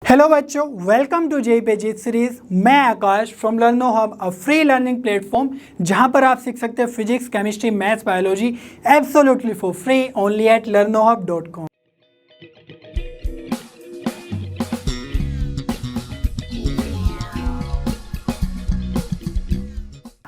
Hello बच्चों, welcome to JEE पे जीत सीरीज। मैं Akash from Learno hub, a free learning platform जहां पर आप सीख सकते हैं physics, chemistry, maths, biology absolutely for free only at learnohub.com।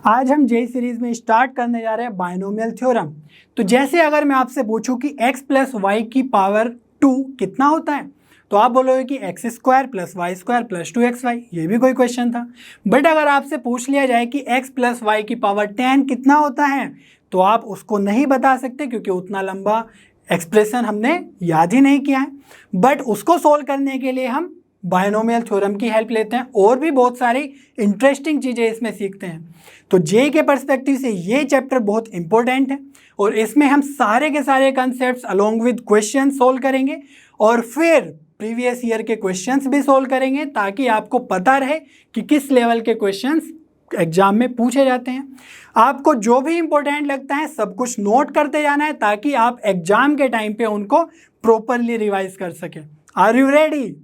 आज हम जेईई सीरीज में स्टार्ट करने जा रहे हैं बायनोमियल थ्योरम। तो जैसे अगर मैं आपसे पूछूं कि x प्लस वाई की पावर 2 कितना होता है, तो आप बोलोगे कि X square plus Y square plus 2xy। ये भी कोई क्वेश्चन था। बट अगर आपसे पूछ लिया जाए कि x प्लस वाई की पावर 10 कितना होता है, तो आप उसको नहीं बता सकते क्योंकि उतना लंबा एक्सप्रेशन हमने याद ही नहीं किया है। बट उसको सोल्व करने के लिए हम बायनोमियल थ्योरम की हेल्प लेते हैं और भी बहुत सारी इंटरेस्टिंग चीज़ें इसमें सीखते हैं। तो जेईई के पर्सपेक्टिव से ये चैप्टर बहुत इंपॉर्टेंट है और इसमें हम सारे के सारे concepts along with question solve करेंगे और फिर प्रीवियस ईयर के क्वेश्चंस भी सोल्व करेंगे ताकि आपको पता रहे कि किस लेवल के क्वेश्चंस एग्जाम में पूछे जाते हैं। आपको जो भी इंपॉर्टेंट लगता है सब कुछ नोट करते जाना है ताकि आप एग्जाम के टाइम पे उनको प्रॉपरली रिवाइज कर सकें। Are you ready?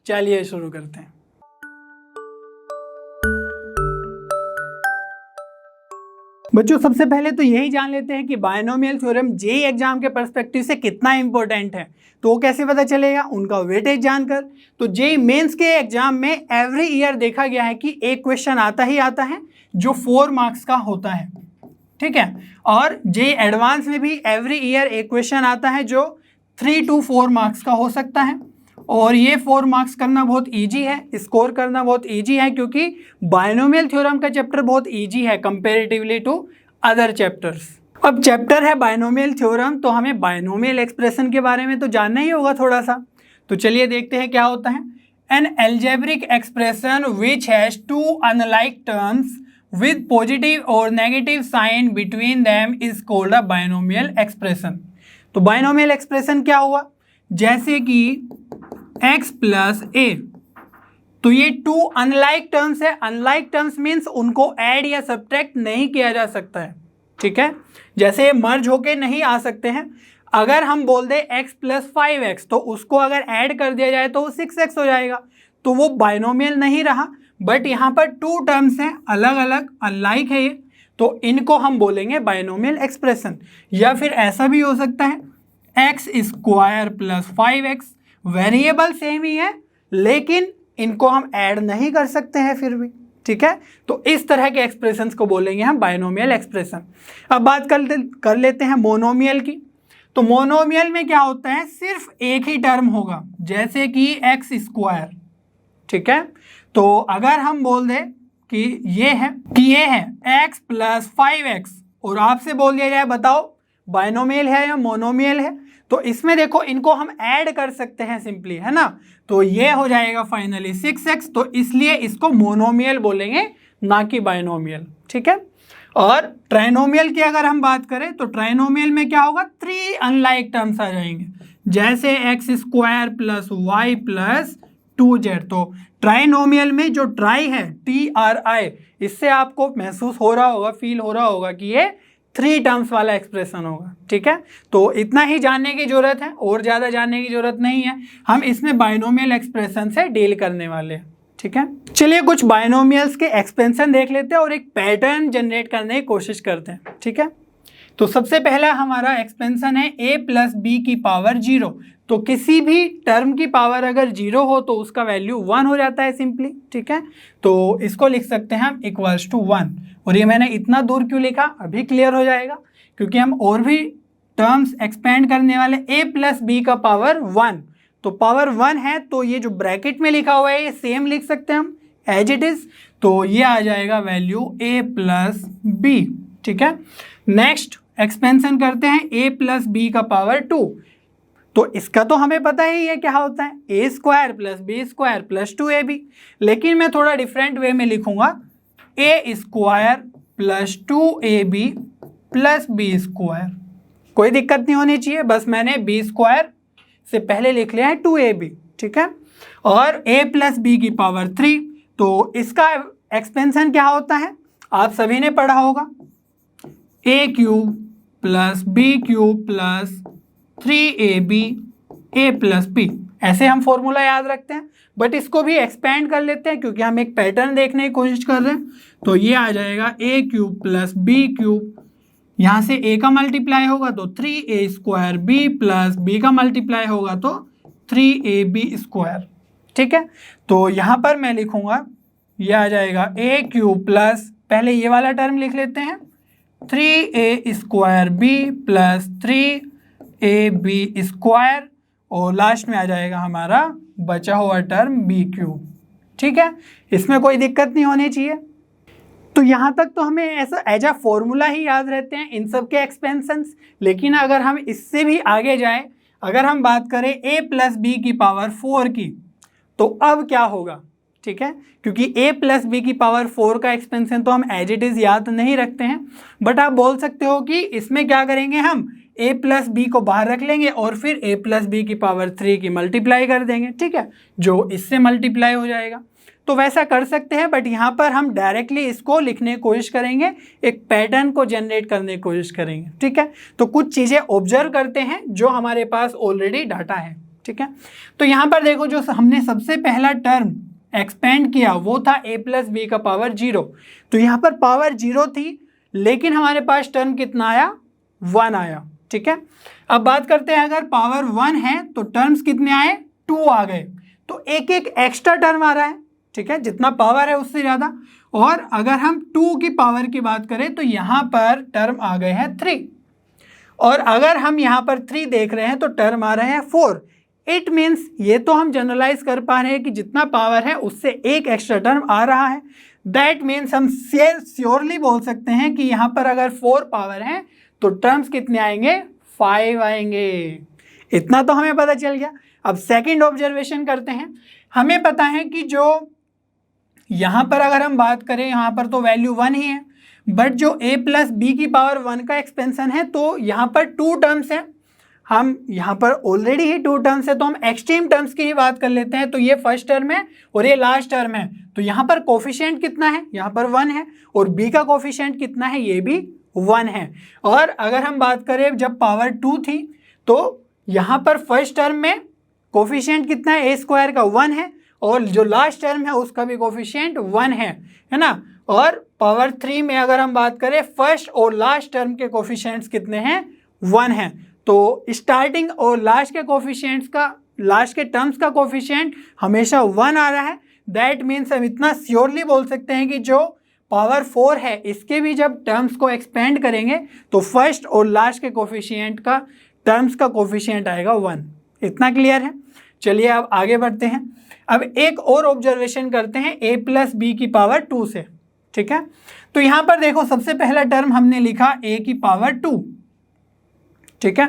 चलिए शुरू करते हैं। बच्चों, सबसे पहले तो यही जान लेते हैं कि बायनोमियल थ्योरम जेईई एग्जाम के पर्सपेक्टिव से कितना इंपॉर्टेंट है। तो वो कैसे पता चलेगा? उनका वेटेज जानकर। तो जेईई मेंस के एग्जाम में एवरी ईयर देखा गया है कि एक क्वेश्चन आता ही आता है जो 4 मार्क्स का होता है, ठीक है। और जेईई एडवांस में भी एवरी ईयर एक क्वेश्चन आता है जो 3 to 4 मार्क्स का हो सकता है। और ये 4 मार्क्स करना बहुत इजी है, स्कोर करना बहुत इजी है क्योंकि बायनोमियल थ्योरम का चैप्टर बहुत इजी है कंपैरेटिवली टू अदर चैप्टर्स। अब चैप्टर है बायनोमियल थ्योरम, तो हमें बायनोमियल एक्सप्रेशन के बारे में तो जानना ही होगा थोड़ा सा। तो चलिए देखते हैं क्या होता है। An algebraic expression which has two unlike terms with positive और negative sign between them is called a binomial expression. तो बायनोमियल एक्सप्रेशन क्या हुआ? जैसे कि x प्लस ए, तो ये 2 अनलाइक टर्म्स है। अनलाइक टर्म्स मीन्स उनको ऐड या सब्ट्रैक्ट नहीं किया जा सकता है, ठीक है। जैसे मर्ज होके नहीं आ सकते हैं। अगर हम बोल दें x प्लस 5x, तो उसको अगर ऐड कर दिया जाए तो वो 6x हो जाएगा, तो वो बायनोमियल नहीं रहा। बट यहाँ पर 2 टर्म्स हैं अलग अलग, अनलाइक है ये, तो इनको हम बोलेंगे बायनोमियल एक्सप्रेशन। या फिर ऐसा भी हो सकता है X square plus 5x, variable same ही है लेकिन इनको हम ऐड नहीं कर सकते हैं फिर भी, ठीक है। तो इस तरह के एक्सप्रेशंस को बोलेंगे हम बायनोमियल एक्सप्रेशन। अब बात कर लेते हैं मोनोमियल की। तो मोनोमियल में क्या होता है? सिर्फ एक ही टर्म होगा, जैसे कि एक्स स्क्वायर, ठीक है। तो अगर हम बोल दें कि ये है एक्स प्लस 5x और आपसे बोल दिया जाए बताओ बायनोमियल है या मोनोमियल है, तो इसमें देखो इनको हम ऐड कर सकते हैं सिंपली, है ना। तो ये हो जाएगा फाइनली 6x, तो इसलिए इसको मोनोमियल बोलेंगे ना कि बायनोमियल, ठीक है। और ट्राइनोमियल की अगर हम बात करें तो ट्राइनोमियल में क्या होगा? 3 अनलाइक टर्म्स आ जाएंगे, जैसे X square plus Y plus 2z। तो ट्राइनोमियल में जो ट्राई है TRI, इससे आपको महसूस हो रहा होगा, फील हो रहा होगा कि ये 3 टर्म्स वाला एक्सप्रेशन होगा, ठीक है। तो इतना ही जानने की जरूरत है और ज़्यादा जानने की जरूरत नहीं है। हम इसमें बायनोमियल एक्सप्रेशन से डील करने वाले हैं, ठीक है। चलिए कुछ बायनोमियल्स के एक्सपेंशन देख लेते हैं और एक पैटर्न जनरेट करने की कोशिश करते हैं, ठीक है। तो सबसे पहला हमारा एक्सपेंशन है a प्लस बी की पावर 0। तो किसी भी टर्म की पावर अगर 0 हो तो उसका वैल्यू 1 हो जाता है सिंपली, ठीक है। तो इसको लिख सकते हैं हम इक्वल्स टू 1। और ये मैंने इतना दूर क्यों लिखा अभी क्लियर हो जाएगा, क्योंकि हम और भी टर्म्स एक्सपेंड करने वाले। a प्लस बी का पावर 1, तो पावर 1 है तो ये जो ब्रैकेट में लिखा हुआ है ये सेम लिख सकते हैं हम एज इट इज। तो ये आ जाएगा वैल्यू a प्लस बी, ठीक है। नेक्स्ट एक्सपेंशन करते हैं a प्लस बी का पावर 2। तो इसका तो हमें पता ही है क्या होता है, a square plus B square plus 2ab। लेकिन मैं थोड़ा डिफरेंट वे में लिखूंगा, a square plus 2ab plus B square. कोई दिक्कत नहीं होनी चाहिए, बस मैंने b स्क्वायर से पहले लिख लिया है 2ab, ठीक है। और a प्लस बी की पावर 3, तो इसका एक्सपेंशन क्या होता है आप सभी ने पढ़ा होगा, a cube plus b cube plus 3ab a plus b। ऐसे हम फॉर्मूला याद रखते हैं, बट इसको भी एक्सपेंड कर लेते हैं क्योंकि हम एक पैटर्न देखने की कोशिश कर रहे हैं। तो ये आ जाएगा ए क्यूब प्लस बी क्यूब, यहाँ से a का मल्टीप्लाई होगा तो 3a square b plus b का मल्टीप्लाई होगा तो 3ab स्क्वायर। ठीक है, तो यहाँ पर मैं लिखूंगा, ये आ जाएगा a क्यूब प्लस, पहले ये वाला टर्म लिख लेते हैं, 3a square b plus 3ab square, और लास्ट में आ जाएगा हमारा बचा हुआ टर्म b क्यूब। ठीक है, इसमें कोई दिक्कत नहीं होनी चाहिए। तो यहाँ तक तो हमें ऐसा एज अ फॉर्मूला ही याद रहते हैं इन सब के एक्सपेंशंस, लेकिन अगर हम इससे भी आगे जाएं, अगर हम बात करें a प्लस बी की पावर 4 की, तो अब क्या होगा? ठीक है, क्योंकि a प्लस बी की पावर 4 का एक्सपेंशन तो हम एज इट इज़ याद नहीं रखते हैं, बट आप बोल सकते हो कि इसमें क्या करेंगे, हम a प्लस बी को बाहर रख लेंगे और फिर a प्लस बी की पावर 3 की मल्टीप्लाई कर देंगे। ठीक है, जो इससे मल्टीप्लाई हो जाएगा, तो वैसा कर सकते हैं, बट यहाँ पर हम डायरेक्टली इसको लिखने की कोशिश करेंगे, एक पैटर्न को जनरेट करने की कोशिश करेंगे। ठीक है, तो कुछ चीज़ें ऑब्जर्व करते हैं जो हमारे पास ऑलरेडी डाटा है। ठीक है, तो यहाँ पर देखो, जो हमने सबसे पहला टर्म एक्सपेंड किया वो था a प्लस बी का पावर 0। तो यहाँ पर पावर 0 थी, लेकिन हमारे पास टर्म कितना आया? 1 आया। ठीक है, अब बात करते हैं, अगर पावर 1 है तो टर्म्स कितने आए? 2 आ गए, तो एक एक एक्स्ट्रा टर्म आ रहा है। ठीक है, जितना पावर है उससे ज़्यादा। और अगर हम 2 की पावर की बात करें तो यहाँ पर टर्म आ गए हैं 3, और अगर हम यहाँ पर 3 देख रहे हैं तो टर्म आ रहे हैं 4। इट मीन्स ये तो हम जनरलाइज कर पा रहे हैं कि जितना पावर है उससे एक एक्स्ट्रा टर्म आ रहा है। दैट मीन्स हम श्योरली बोल सकते हैं कि यहाँ पर अगर 4 पावर है तो टर्म्स कितने आएंगे? 5 आएंगे। इतना तो हमें पता चल गया। अब सेकेंड ऑब्जर्वेशन करते हैं। हमें पता है कि जो यहाँ पर अगर हम बात करें, यहाँ पर तो वैल्यू 1 ही है, बट जो a प्लस बी की पावर 1 का एक्सपेंशन है, तो यहाँ पर 2 टर्म्स हैं। हम यहाँ पर ऑलरेडी ही 2 टर्म्स है, तो हम एक्सट्रीम टर्म्स की ही बात कर लेते हैं। तो ये फर्स्ट टर्म है और ये लास्ट टर्म है, तो यहाँ पर कोफिशिएंट कितना है? यहाँ पर 1 है, और b का कोफिशिएंट कितना है? ये भी 1 है। और अगर हम बात करें जब पावर 2 थी, तो यहाँ पर फर्स्ट टर्म में कोफिशिएंट कितना है? a स्क्वायर का 1 है, और जो लास्ट टर्म है उसका भी कोफिशिएंट 1 है ना। और पावर 3 में अगर हम बात करें, फर्स्ट और लास्ट टर्म के कोफिशिएंट्स कितने हैं? 1 है। तो स्टार्टिंग और लास्ट के कोफिशिएंट्स का, लास्ट के टर्म्स का कोफिशिएंट हमेशा 1 आ रहा है। दैट मीन्स हम इतना श्योरली बोल सकते हैं कि जो पावर 4 है इसके भी जब टर्म्स को एक्सपेंड करेंगे तो फर्स्ट और लास्ट के कोफिशिएंट का, टर्म्स का कोफिशिएंट आएगा 1। इतना क्लियर है? चलिए अब आगे बढ़ते हैं। अब एक और ऑब्जर्वेशन करते हैं a प्लस बी की पावर 2 से। ठीक है, तो यहाँ पर देखो, सबसे पहला टर्म हमने लिखा a की पावर 2। ठीक है,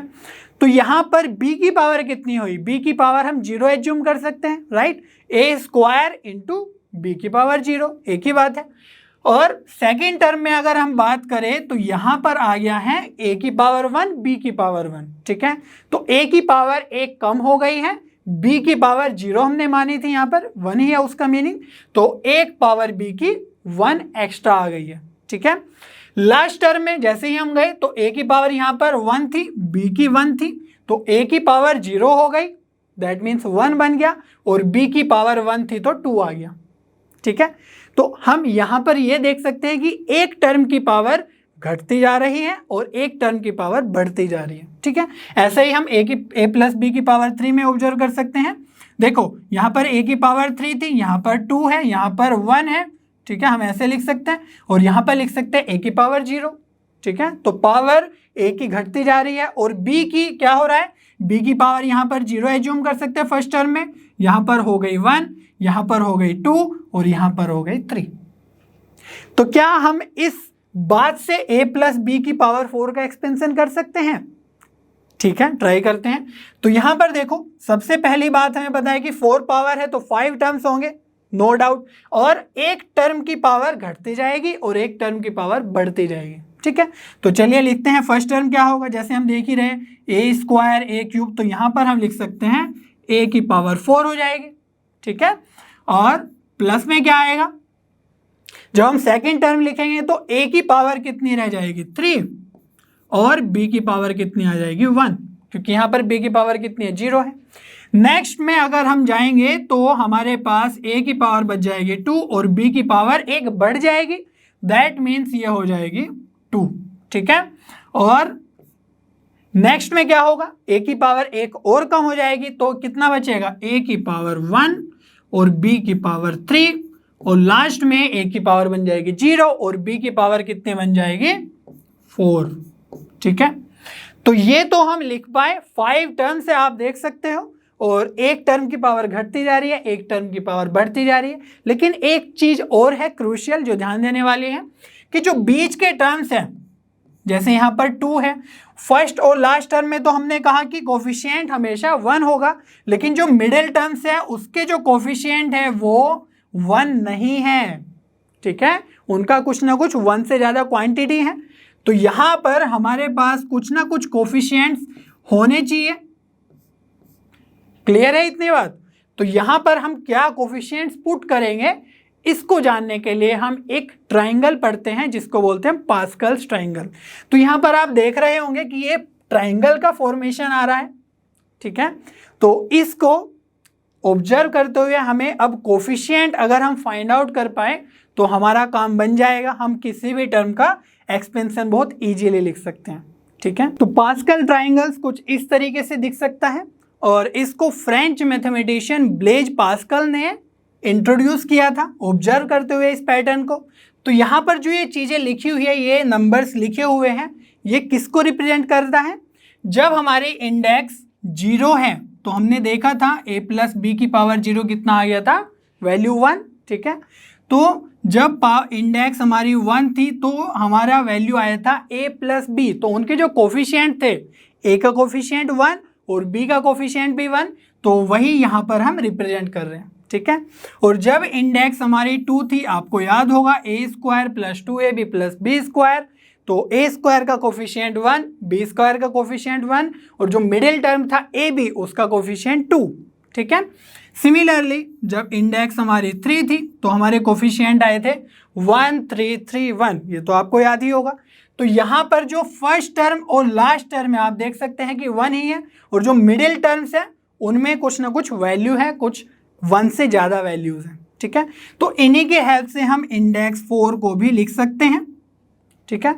तो यहाँ पर b की पावर कितनी हुई? b की पावर हम 0 एज्यूम कर सकते हैं, right? a square into b की पावर 0, एक ही बात है। और सेकेंड टर्म में अगर हम बात करें तो यहाँ पर आ गया है a की पावर 1, b की पावर 1। ठीक है, तो a की पावर 1 कम हो गई है, b की पावर 0 हमने मानी थी, यहाँ पर 1 ही है उसका मीनिंग, तो एक पावर b की 1 एक्स्ट्रा आ गई है। ठीक है, लास्ट टर्म में जैसे ही हम गए तो a की पावर यहाँ पर 1 थी, b की 1 थी, तो a की पावर 0 हो गई, दैट मीन्स 1 बन गया, और b की पावर 1 थी तो 2 आ गया। ठीक है, तो हम यहाँ पर ये देख सकते हैं कि एक टर्म की पावर घटती जा रही है और एक टर्म की पावर बढ़ती जा रही है। ठीक है, ऐसे ही हम a प्लस बी की पावर 3 में ऑब्जर्व कर सकते हैं। देखो, यहाँ पर a की पावर 3 थी, यहाँ पर 2 है, यहाँ पर 1 है। ठीक है, हम ऐसे लिख सकते हैं, और यहाँ पर लिख सकते हैं a की पावर 0। ठीक है, तो पावर a की घटती जा रही है, और b की क्या हो रहा है? b की पावर यहाँ पर 0 एज्यूम कर सकते हैं फर्स्ट टर्म में, यहाँ पर हो गई 1, यहाँ पर हो गई 2, और यहाँ पर हो गई 3। तो क्या हम इस बात से a प्लस बी की पावर 4 का एक्सपेंशन कर सकते हैं? ठीक है, ट्राई करते हैं। तो यहाँ पर देखो, सबसे पहली बात हमें पता है कि 4 पावर है तो 5 टर्म्स होंगे, नो डाउट, और एक टर्म की पावर घटती जाएगी और एक टर्म की पावर बढ़ती जाएगी। ठीक है, तो चलिए लिखते हैं फर्स्ट टर्म क्या होगा। जैसे हम देख ही रहे a स्क्वायर a क्यूब, तो यहाँ पर हम लिख सकते हैं a की पावर 4 हो जाएगी। ठीक है, और प्लस में क्या आएगा? जब हम सेकेंड टर्म लिखेंगे तो a की पावर कितनी रह जाएगी? 3, और b की पावर कितनी आ जाएगी? 1, क्योंकि यहाँ पर b की पावर कितनी है? 0 है। नेक्स्ट में अगर हम जाएंगे तो हमारे पास a की पावर बच जाएगी 2 और b की पावर 1 बढ़ जाएगी, दैट मीन्स ये हो जाएगी 2। ठीक है, और नेक्स्ट में क्या होगा, a की पावर 1 और कम हो जाएगी तो कितना बचेगा, a की पावर 1 और b की पावर 3 और लास्ट में a की पावर बन जाएगी 0 और b की पावर कितने बन जाएगी 4। ठीक है, तो ये तो हम लिख पाए 5 टर्म से, आप देख सकते हो, और एक टर्म की पावर घटती जा रही है, एक टर्म की पावर बढ़ती जा रही है। लेकिन एक चीज और है क्रूशियल जो ध्यान देने वाली है कि जो बीच के टर्म्स हैं, जैसे यहाँ पर 2 है, फर्स्ट और लास्ट टर्म में तो हमने कहा कि कोफिशिएंट हमेशा 1 होगा, लेकिन जो मिडिल टर्म्स है उसके जो कोफिशिएंट है वो 1 नहीं है। ठीक है, उनका कुछ ना कुछ 1 से ज़्यादा क्वांटिटी है, तो यहाँ पर हमारे पास कुछ ना कुछ कोफिशिएंट्स होने चाहिए। क्लियर है इतनी बात? तो यहाँ पर हम क्या कोफिशिएंट्स पुट करेंगे, इसको जानने के लिए हम एक ट्राइंगल पढ़ते हैं जिसको बोलते हैं पास्कल्स ट्राइंगल। तो यहाँ पर आप देख रहे होंगे कि ये ट्राइंगल का फॉर्मेशन आ रहा है। ठीक है, तो इसको ऑब्जर्व करते हुए हमें अब कोफिशिएंट अगर हम फाइंड आउट कर पाए तो हमारा काम बन जाएगा, हम किसी भी टर्म का एक्सपेंशन बहुत इजीली लिख सकते हैं। ठीक है, तो पास्कल ट्राइंगल्स कुछ इस तरीके से दिख सकता है और इसको फ्रेंच मैथमेटिशियन ब्लेज पास्कल ने इंट्रोड्यूस किया था ऑब्जर्व करते हुए इस पैटर्न को। तो यहाँ पर जो ये चीज़ें लिखी हुई है, ये नंबर्स लिखे हुए हैं, ये किसको रिप्रेजेंट करता है, जब हमारे इंडेक्स 0 है तो हमने देखा था a प्लस बी की पावर 0 कितना आ गया था, वैल्यू 1। ठीक है, तो जब इंडेक्स हमारी 1 थी तो हमारा वैल्यू आया था a प्लस बी, तो उनके जो कोफिशिएंट थे, a का कोफिशिएंट 1 और b का कोफिशिएंट भी 1, तो वही यहाँ पर हम रिप्रेजेंट कर रहे हैं। ठीक है, और जब इंडेक्स हमारी 2 थी, आपको याद होगा a square plus 2ab plus B square, तो a स्क्वायर का कोफिशिएंट 1, b स्क्वायर का कोफिशिएंट 1 और जो मिडिल टर्म था ab उसका कोफिशिएंट 2। ठीक है, सिमिलरली जब इंडेक्स हमारी 3 थी तो हमारे कोफिशिएंट आए थे 1 3 3 1, ये तो आपको याद ही होगा। तो यहाँ पर जो फर्स्ट टर्म और लास्ट टर्म है आप देख सकते हैं कि 1 ही है, और जो मिडिल टर्म्स है उनमें कुछ ना कुछ वैल्यू है, कुछ 1 से ज़्यादा वैल्यूज़ हैं। ठीक है, तो इन्हीं के हेल्प से हम इंडेक्स 4 को भी लिख सकते हैं। ठीक है,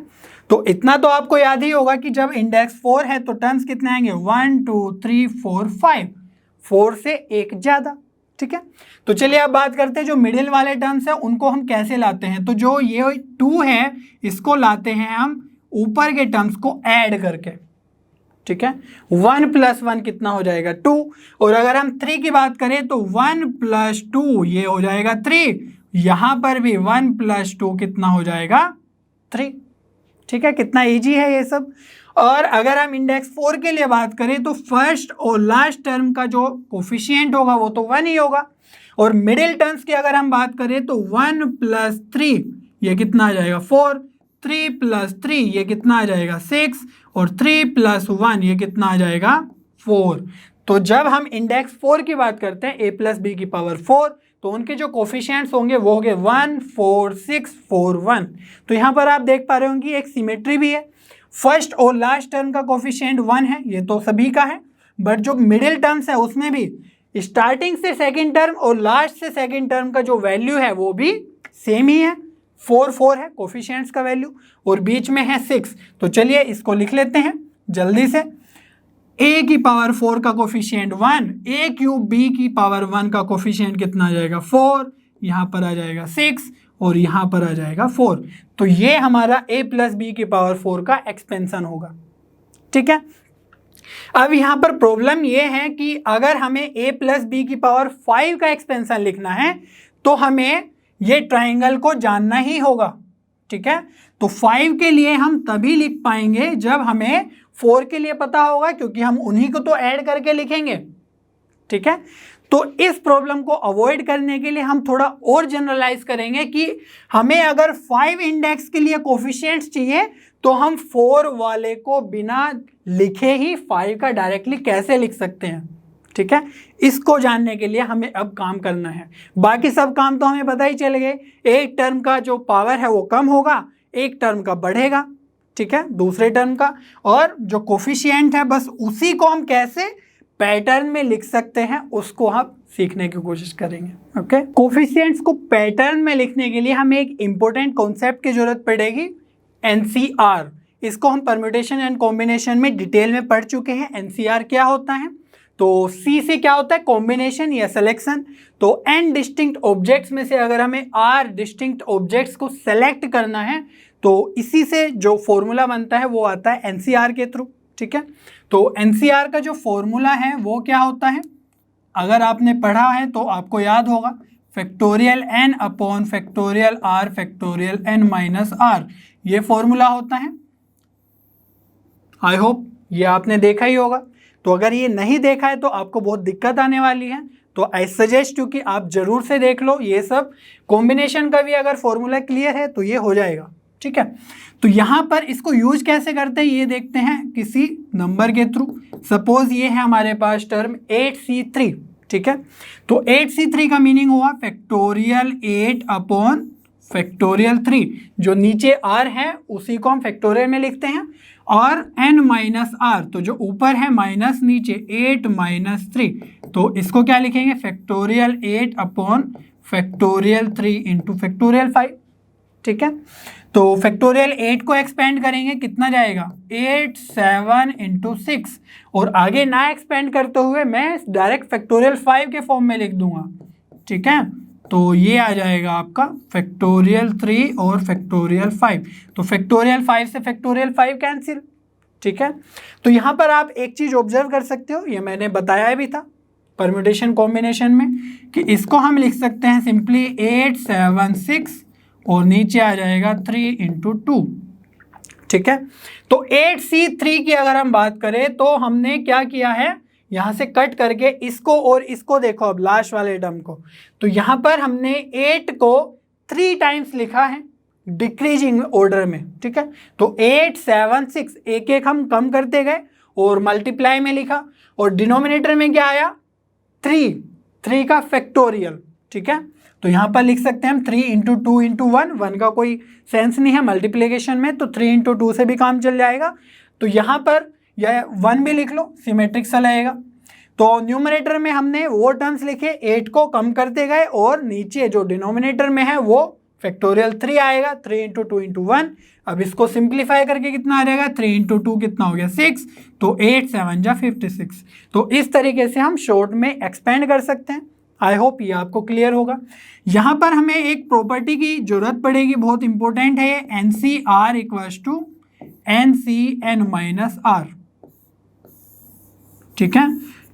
तो इतना तो आपको याद ही होगा कि जब इंडेक्स 4 है तो टर्म्स कितने आएंगे, 1 2 3 4 5, 4 से एक ज़्यादा। ठीक है, तो चलिए अब बात करते हैं जो मिडिल वाले टर्म्स हैं उनको हम कैसे लाते हैं। तो जो ये 2 है इसको लाते हैं हम ऊपर के टर्म्स को ऐड करके। ठीक है, 1 प्लस 1 कितना हो जाएगा 2, और अगर हम 3 की बात करें तो 1 प्लस 2 ये हो जाएगा 3, यहाँ पर भी 1 प्लस 2 कितना हो जाएगा 3। ठीक है, कितना इजी है ये सब। और अगर हम इंडेक्स 4 के लिए बात करें तो फर्स्ट और लास्ट टर्म का जो कोफिशिएंट होगा वो तो 1 ही होगा, और मिडिल टर्म्स की अगर हम बात करें तो 1 प्लस 3 ये कितना आ जाएगा 4, 3 प्लस 3 ये कितना आ जाएगा 6, और 3 प्लस 1 ये कितना आ जाएगा 4। तो जब हम इंडेक्स 4 की बात करते हैं a प्लस बी की पावर 4, तो उनके जो कोफिशिएंट्स होंगे वो होंगे 1 4 6 4 1। तो यहाँ पर आप देख पा रहे होंगे एक सिमेट्री भी है, फर्स्ट और लास्ट टर्म का कोफिशिएंट 1 है, ये तो सभी का है, बट जो मिडिल टर्म्स है उसमें भी स्टार्टिंग से सेकेंड टर्म और लास्ट से सेकेंड टर्म का जो वैल्यू है वो भी सेम ही है, 4 4 है कोफिशिएंट्स का वैल्यू, और बीच में है 6। तो चलिए इसको लिख लेते हैं जल्दी से। a की पावर 4 का कोफिशिएंट 1, a क्यूब b की पावर 1 का कोफिशिएंट कितना आ जाएगा 4, यहाँ पर आ जाएगा 6 और यहाँ पर आ जाएगा 4। तो ये हमारा a प्लस बी की पावर 4 का एक्सपेंशन होगा। ठीक है, अब यहाँ पर प्रॉब्लम ये है कि अगर हमें a प्लस बी की पावर 5 का एक्सपेंशन लिखना है तो हमें ये ट्राइंगल को जानना ही होगा। ठीक है, तो 5 के लिए हम तभी लिख पाएंगे जब हमें 4 के लिए पता होगा, क्योंकि हम उन्हीं को तो ऐड करके लिखेंगे। ठीक है, तो इस प्रॉब्लम को अवॉइड करने के लिए हम थोड़ा और जनरलाइज करेंगे कि हमें अगर 5 इंडेक्स के लिए कोफिशिएंट्स चाहिए तो हम 4 वाले को बिना लिखे ही 5 का डायरेक्टली कैसे लिख सकते हैं। ठीक है, इसको जानने के लिए हमें अब काम करना है, बाकी सब काम तो हमें पता ही चल गए। एक टर्म का जो पावर है वो कम होगा, एक टर्म का बढ़ेगा। ठीक है, दूसरे टर्म का, और जो कोफिशिएंट है बस उसी को हम कैसे पैटर्न में लिख सकते हैं उसको हम सीखने की कोशिश करेंगे। ओके, कोफिशिएंट्स को पैटर्न में लिखने के लिए हमें एक इंपॉर्टेंट कॉन्सेप्ट की जरूरत पड़ेगी, एनसीआर। इसको हम परम्यूटेशन एंड कॉम्बिनेशन में डिटेल में पढ़ चुके हैं। एनसीआर क्या होता है? तो सी से क्या होता है? कॉम्बिनेशन या सिलेक्शन। तो एन डिस्टिंक्ट ऑब्जेक्ट्स में से अगर हमें आर डिस्टिंक्ट ऑब्जेक्ट्स को सेलेक्ट करना है तो इसी से जो फॉर्मूला बनता है वो आता है एनसीआर के थ्रू। ठीक है, तो एनसीआर का जो फॉर्मूला है वो क्या होता है? अगर आपने पढ़ा है तो आपको याद होगा, factorial n upon factorial r factorial n minus r, ये फॉर्मूला होता है। आई होप ये आपने देखा ही होगा। तो अगर ये नहीं देखा है तो आपको बहुत दिक्कत आने वाली है, तो आई सजेस्ट यू कि आप जरूर से देख लो ये सब। कॉम्बिनेशन का भी अगर फॉर्मूला क्लियर है तो ये हो जाएगा। ठीक है, तो यहाँ पर इसको यूज कैसे करते हैं ये देखते हैं किसी नंबर के थ्रू। सपोज ये है हमारे पास टर्म 8c3। ठीक है, तो 8c3 का मीनिंग हुआ फैक्टोरियल 8 अपॉन फैक्टोरियल 3। जो नीचे r है उसी को हम फैक्टोरियल में लिखते हैं, और n माइनस आर, तो जो ऊपर है माइनस नीचे 8 माइनस 3, तो इसको क्या लिखेंगे? Factorial 8 upon factorial 3 into factorial 5। ठीक है, तो फैक्टोरियल 8 को एक्सपेंड करेंगे, कितना जाएगा? 8 7 इंटू 6, और आगे ना एक्सपेंड करते हुए मैं डायरेक्ट फैक्टोरियल 5 के फॉर्म में लिख दूंगा। ठीक है, तो ये आ जाएगा आपका फैक्टोरियल 3 और फैक्टोरियल 5। तो फैक्टोरियल 5 से फैक्टोरियल 5 कैंसिल। ठीक है, तो यहाँ पर आप एक चीज़ ऑब्जर्व कर सकते हो, ये मैंने बताया भी था परम्यूटेशन कॉम्बिनेशन में, कि इसको हम लिख सकते हैं सिंपली 8 7 6 और नीचे आ जाएगा 3 इंटू 2। ठीक है, तो 8c3 की अगर हम बात करें तो हमने क्या किया है, यहाँ से कट करके इसको और इसको देखो अब लास्ट वाले टर्म को, तो यहाँ पर हमने 8 को 3 टाइम्स लिखा है डिक्रीजिंग ऑर्डर में। ठीक है, तो 8 7 6 एक एक हम कम करते गए और मल्टीप्लाई में लिखा, और डिनोमिनेटर में क्या आया? 3 का फैक्टोरियल। ठीक है, तो यहाँ पर लिख सकते हैं हम 3 इंटू 2 इंटू 1 का कोई सेंस नहीं है मल्टीप्लिकेशन में, तो 3 इंटू 2 से भी काम चल जाएगा। तो यहाँ पर यह 1 भी लिख लो, सिमेट्रिक सा लगेगा। तो न्यूमरेटर में हमने वो टर्म्स लिखे, 8 को कम करते गए, और नीचे जो डिनोमिनेटर में है वो फैक्टोरियल 3 आएगा, 3 इंटू 2 इंटू 1। अब इसको सिंप्लीफाई करके कितना आ जाएगा? 3 इंटू 2 कितना हो गया? 6, तो 8 7 जा 56। तो इस तरीके से हम शॉर्ट में एक्सपेंड कर सकते हैं। आई होप ये आपको क्लियर होगा। यहाँ पर हमें एक प्रॉपर्टी की जरूरत पड़ेगी, बहुत इंपॉर्टेंट है, n C r equals to n C n minus r. ठीक है,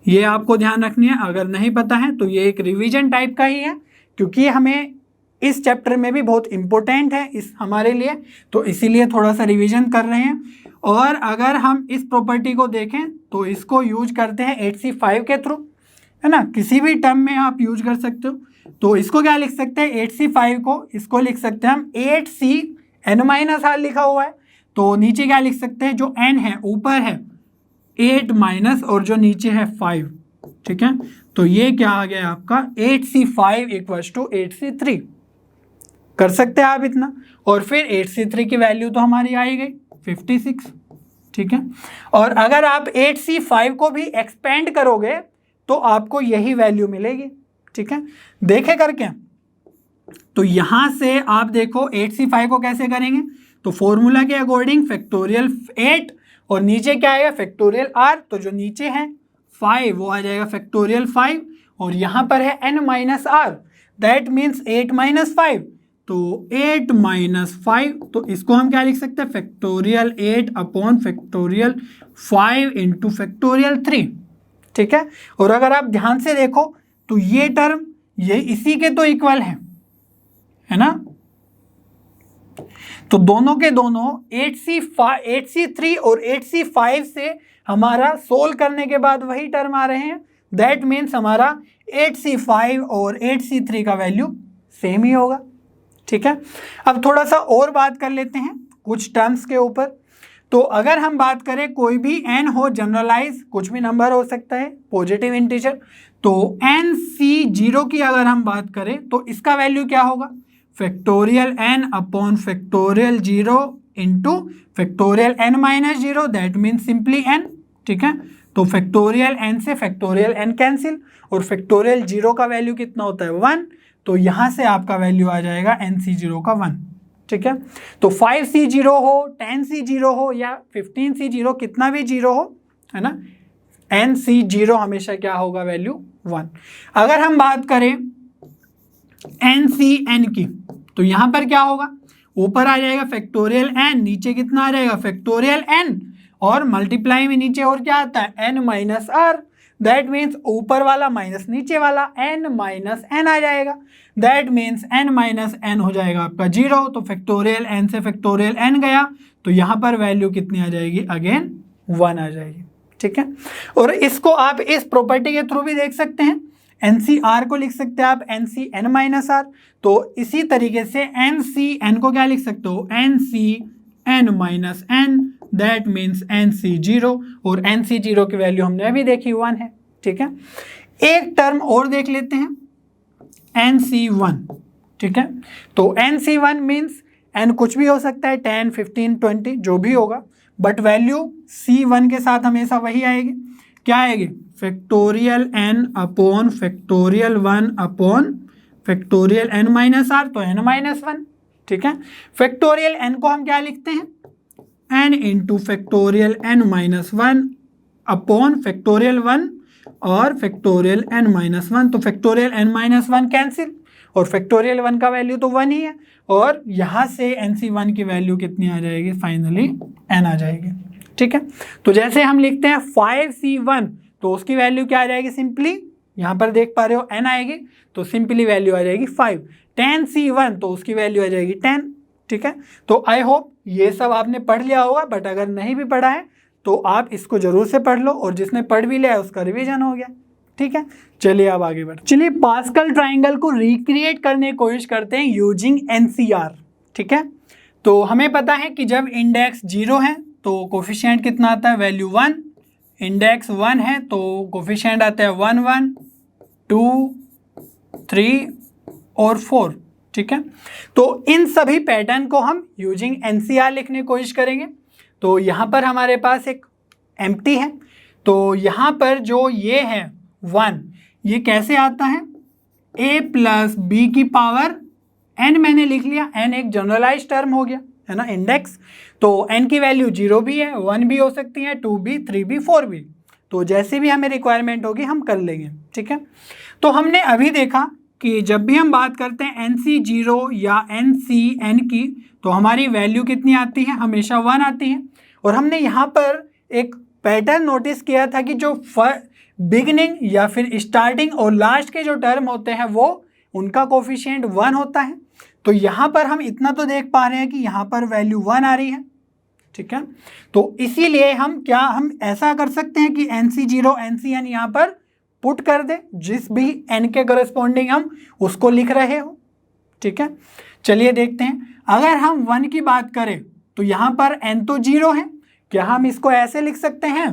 ये आपको ध्यान रखनी है, अगर नहीं पता है तो ये एक रिवीजन टाइप का ही है, क्योंकि हमें इस चैप्टर में भी बहुत इंपॉर्टेंट है इस हमारे लिए, तो इसीलिए थोड़ा सा रिवीजन कर रहे हैं। और अगर हम इस प्रॉपर्टी को देखें तो इसको यूज करते हैं 8c5 के थ्रू, है ना, किसी भी टर्म में आप यूज कर सकते हो। तो इसको क्या लिख सकते हैं? 8c5 को इसको लिख सकते हैं हम 8c n - r लिखा हुआ है, तो नीचे क्या लिख सकते हैं? जो n है ऊपर है 8 माइनस और जो नीचे है 5। ठीक है, तो ये क्या आ गया आपका 8c5 इक्वल्स टू 8c3। कर सकते हैं आप इतना, और फिर 8c3 की वैल्यू तो हमारी आई गई 56। ठीक है, और अगर आप 8c5 को भी एक्सपेंड करोगे तो आपको यही वैल्यू मिलेगी। ठीक है, देखे करके, तो यहां से आप देखो 8c5 को कैसे करेंगे, तो फॉर्मूला के अकॉर्डिंग फैक्टोरियल 8 और नीचे क्या आएगा? फैक्टोरियल r, तो जो नीचे है 5 वो आ जाएगा फैक्टोरियल 5, और यहाँ पर है n minus r, that means 8 minus 5, तो 8 माइनस 5, तो इसको हम क्या लिख सकते हैं? Factorial 8 upon factorial 5 into factorial 3। ठीक है, और अगर आप ध्यान से देखो तो ये टर्म ये इसी के तो इक्वल है ना, तो दोनों के दोनों 8c3 और 8c5 से हमारा सोल्व करने के बाद वही टर्म आ रहे हैं, दैट मीन्स हमारा 8c5 और 8c3 का वैल्यू सेम ही होगा। ठीक है, अब थोड़ा सा और बात कर लेते हैं कुछ टर्म्स के ऊपर। तो अगर हम बात करें कोई भी n हो, जनरलाइज कुछ भी नंबर हो सकता है, पॉजिटिव इंटीजर, तो nc0 की अगर हम बात करें तो इसका वैल्यू क्या होगा? Factorial n upon factorial 0 into factorial n minus 0, that means simply n। ठीक है, तो फैक्टोरियल n से फैक्टोरियल n कैंसिल, और फैक्टोरियल 0 का वैल्यू कितना होता है 1, तो यहाँ से आपका वैल्यू आ जाएगा NC0 का 1। ठीक है, तो 5C0 हो, 10C0 हो या 15C0, कितना भी 0 हो, है ना, NC0 हमेशा क्या होगा, वैल्यू 1। अगर हम बात करें NCN की, तो यहाँ पर क्या होगा, ऊपर आ जाएगा फैक्टोरियल n, नीचे कितना आ जाएगा फैक्टोरियल n, और मल्टीप्लाई में नीचे और क्या आता है n minus r, that means ऊपर वाला माइनस नीचे वाला n माइनस n आ जाएगा, that means n minus n हो जाएगा आपका 0। तो फैक्टोरियल n से फैक्टोरियल n गया, तो यहाँ पर वैल्यू कितनी आ जाएगी, अगेन 1 आ जाएगी। ठीक है, और इसको आप इस प्रॉपर्टी के थ्रू भी देख सकते हैं, NCR को लिख सकते हैं आप NCN माइनस R, तो इसी तरीके से NCN को क्या लिख सकते हो, NCN minus N, that means NC0, और NC0 की वैल्यू हमने अभी देखी 1 है। ठीक है, एक टर्म और देख लेते हैं NC1। ठीक है, तो NC1 मीन्स n कुछ भी हो सकता है, 10, 15, 20 जो भी होगा, बट वैल्यू C1 के साथ हमेशा वही आएगी, क्या आएगी, factorial n upon factorial 1 upon factorial n minus r, तो n माइनस 1। ठीक है, फैक्टोरियल n को हम क्या लिखते हैं, n into factorial n minus 1 upon factorial 1 और फैक्टोरियल n माइनस 1, तो फैक्टोरियल n माइनस 1 कैंसिल, और फैक्टोरियल 1 का वैल्यू तो 1 ही है, और यहाँ से NC1 की वैल्यू कितनी आ जाएगी, फाइनली n आ जाएगी। ठीक है, तो जैसे हम लिखते हैं 5C1, तो उसकी वैल्यू क्या आ जाएगी, सिंपली यहाँ पर देख पा रहे हो n आएगी, तो सिंपली वैल्यू आ जाएगी 5। 10C1, तो उसकी वैल्यू आ जाएगी 10। ठीक है, तो आई होप ये सब आपने पढ़ लिया होगा, बट अगर नहीं भी पढ़ा है तो आप इसको जरूर से पढ़ लो, और जिसने पढ़ भी लिया है उसका रिवीजन हो गया। ठीक है, चलिए अब आगे बढ़ते, चलिए पास्कल ट्राइंगल को रिक्रिएट करने की कोशिश करते हैं यूजिंग NCR। ठीक है, तो हमें पता है कि जब इंडेक्स 0 है तो कोफिशिएंट कितना आता है, वैल्यू 1, इंडेक्स 1 है तो कोफिशिएंट आता है 1, 1, 2, 3 और 4। ठीक है, तो इन सभी पैटर्न को हम यूजिंग NCR लिखने की कोशिश करेंगे। तो यहाँ पर हमारे पास एक एम्प्टी है, तो यहाँ पर जो ये है 1, ये कैसे आता है, a प्लस बी की पावर n मैंने लिख लिया, n एक जनरलाइज टर्म हो गया, है ना, इंडेक्स, तो n की वैल्यू 0 भी है, 1 भी हो सकती है, 2 भी, 3 भी, 4 भी, तो जैसे भी हमें रिक्वायरमेंट होगी हम कर लेंगे। ठीक है, तो हमने अभी देखा कि जब भी हम बात करते हैं NC0 या NCN की, तो हमारी वैल्यू कितनी आती है, हमेशा 1 आती है, और हमने यहाँ पर एक पैटर्न नोटिस किया था कि जो बिगिनिंग या फिर स्टार्टिंग और लास्ट के जो टर्म होते हैं वो उनका कोफिशिएंट 1 होता है। तो यहाँ पर हम इतना तो देख पा रहे हैं कि यहाँ पर वैल्यू 1 आ रही है। ठीक है, तो इसीलिए हम ऐसा कर सकते हैं कि NC0 NCN यहाँ पर पुट कर दे, जिस भी n के करस्पॉन्डिंग हम उसको लिख रहे हो। ठीक है, चलिए देखते हैं, अगर हम 1 की बात करें तो यहाँ पर n तो 0 है, क्या हम इसको ऐसे लिख सकते हैं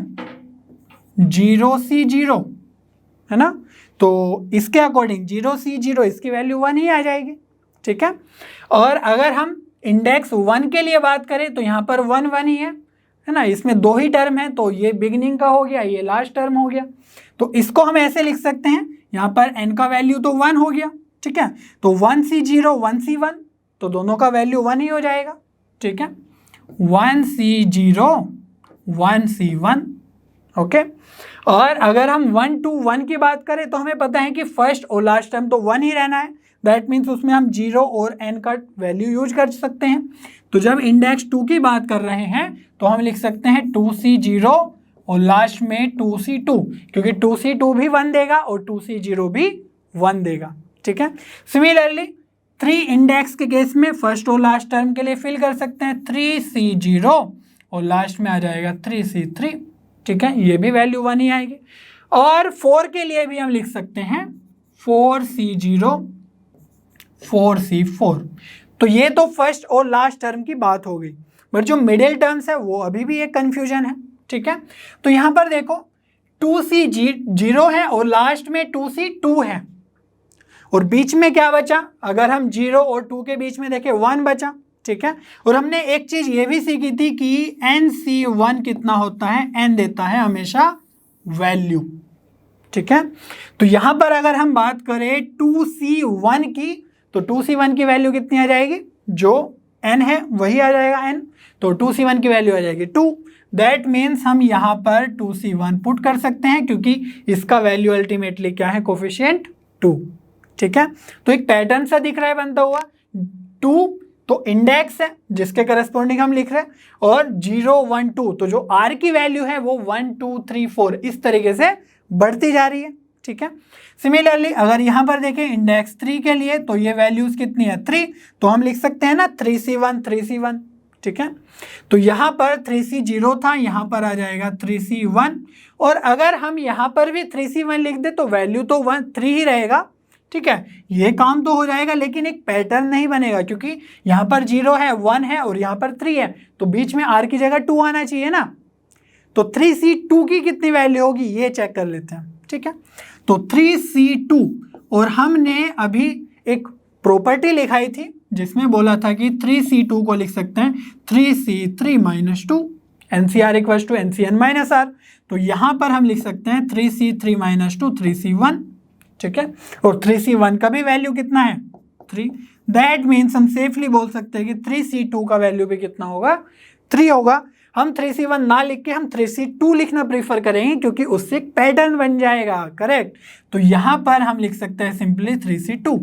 0C0, है ना, तो इसके अकॉर्डिंग 0C0 इसकी वैल्यू 1 ही आ जाएगी। ठीक है, और अगर हम इंडेक्स 1 के लिए बात करें तो यहाँ पर 1, 1 ही है ना, इसमें 2 ही टर्म है, तो ये बिगिनिंग का हो गया, ये लास्ट टर्म हो गया, तो इसको हम ऐसे लिख सकते हैं, यहाँ पर n का वैल्यू तो 1 हो गया। ठीक है, तो 1C0 1C1, तो दोनों का वैल्यू 1 ही हो जाएगा। ठीक है, 1C0 1C1, ओके, और अगर हम 1 to 1 की बात करें तो हमें पता है कि फर्स्ट और लास्ट टर्म तो 1 ही रहना है, दैट मीन्स उसमें हम 0 और n का वैल्यू यूज कर सकते हैं। तो जब इंडेक्स 2 की बात कर रहे हैं तो हम लिख सकते हैं 2C0 और लास्ट में 2C2, क्योंकि 2C2 भी 1 देगा और 2C0 भी 1 देगा। ठीक है, सिमिलरली 3 इंडेक्स के केस में फर्स्ट और लास्ट टर्म के लिए फिल कर सकते हैं 3C0 और लास्ट में आ जाएगा 3C3। ठीक है, ये भी वैल्यू 1 ही आएगी। और 4 के लिए भी हम लिख सकते हैं 4C0 4C4। तो ये तो फर्स्ट और लास्ट टर्म की बात हो गई, बट जो मिडिल टर्म्स है वो अभी भी एक कन्फ्यूजन है। ठीक है, तो यहाँ पर देखो 2C0 है और लास्ट में 2C2 है, और बीच में क्या बचा, अगर हम 0 और 2 के बीच में देखें 1 बचा। ठीक है, और हमने एक चीज ये भी सीखी थी कि NC1 कितना होता है, n देता है हमेशा वैल्यू। ठीक है, तो यहां पर अगर हम बात करें 2C1 की, तो 2C1 की वैल्यू कितनी आ जाएगी, जो n है वही आ जाएगा n, तो 2C1 की वैल्यू आ जाएगी 2। दैट मीन्स हम यहाँ पर 2C1 पुट कर सकते हैं क्योंकि इसका वैल्यू अल्टीमेटली क्या है, कोफिशिएंट 2। ठीक है, तो एक पैटर्न सा दिख रहा है बनता हुआ। 2 तो इंडेक्स है जिसके करस्पॉन्डिंग हम लिख रहे हैं, और 0 1 2 तो जो r की वैल्यू है वो 1 2 3 4 इस तरीके से बढ़ती जा रही है। ठीक है, सिमिलरली अगर यहां पर देखें इंडेक्स 3 के लिए, तो ये वैल्यूज कितनी है 3, तो हम लिख सकते हैं ना 3C1 3C1। ठीक है, तो यहां पर 3C0 था, यहां पर आ जाएगा 3C1, और अगर हम यहां पर भी 3C1 लिख दे तो वैल्यू तो 3 ही रहेगा। ठीक है, ये काम तो हो जाएगा, लेकिन एक पैटर्न नहीं बनेगा क्योंकि यहाँ पर 0 है 1 है और यहाँ पर 3 है, तो बीच में r की जगह 2 आना चाहिए ना। तो 3C2 की कितनी वैल्यू होगी ये चेक कर लेते हैं। ठीक है, तो 3C2, और हमने अभी एक प्रॉपर्टी लिखाई थी जिसमें बोला था कि 3C2 को लिख सकते हैं 3C3 - 2 NCR = NCn - r, तो यहाँ पर हम लिख सकते हैं 3C3 - 2 3C1। ठीक है, और 3C1 का भी वैल्यू कितना है 3। दैट मीन्स हम सेफली बोल सकते हैं कि 3C2 का वैल्यू भी कितना होगा 3 होगा। हम 3C1 ना लिख के हम 3C2 लिखना प्रीफर करेंगे क्योंकि उससे एक पैटर्न बन जाएगा। करेक्ट, तो यहां पर हम लिख सकते हैं सिंपली 3C2।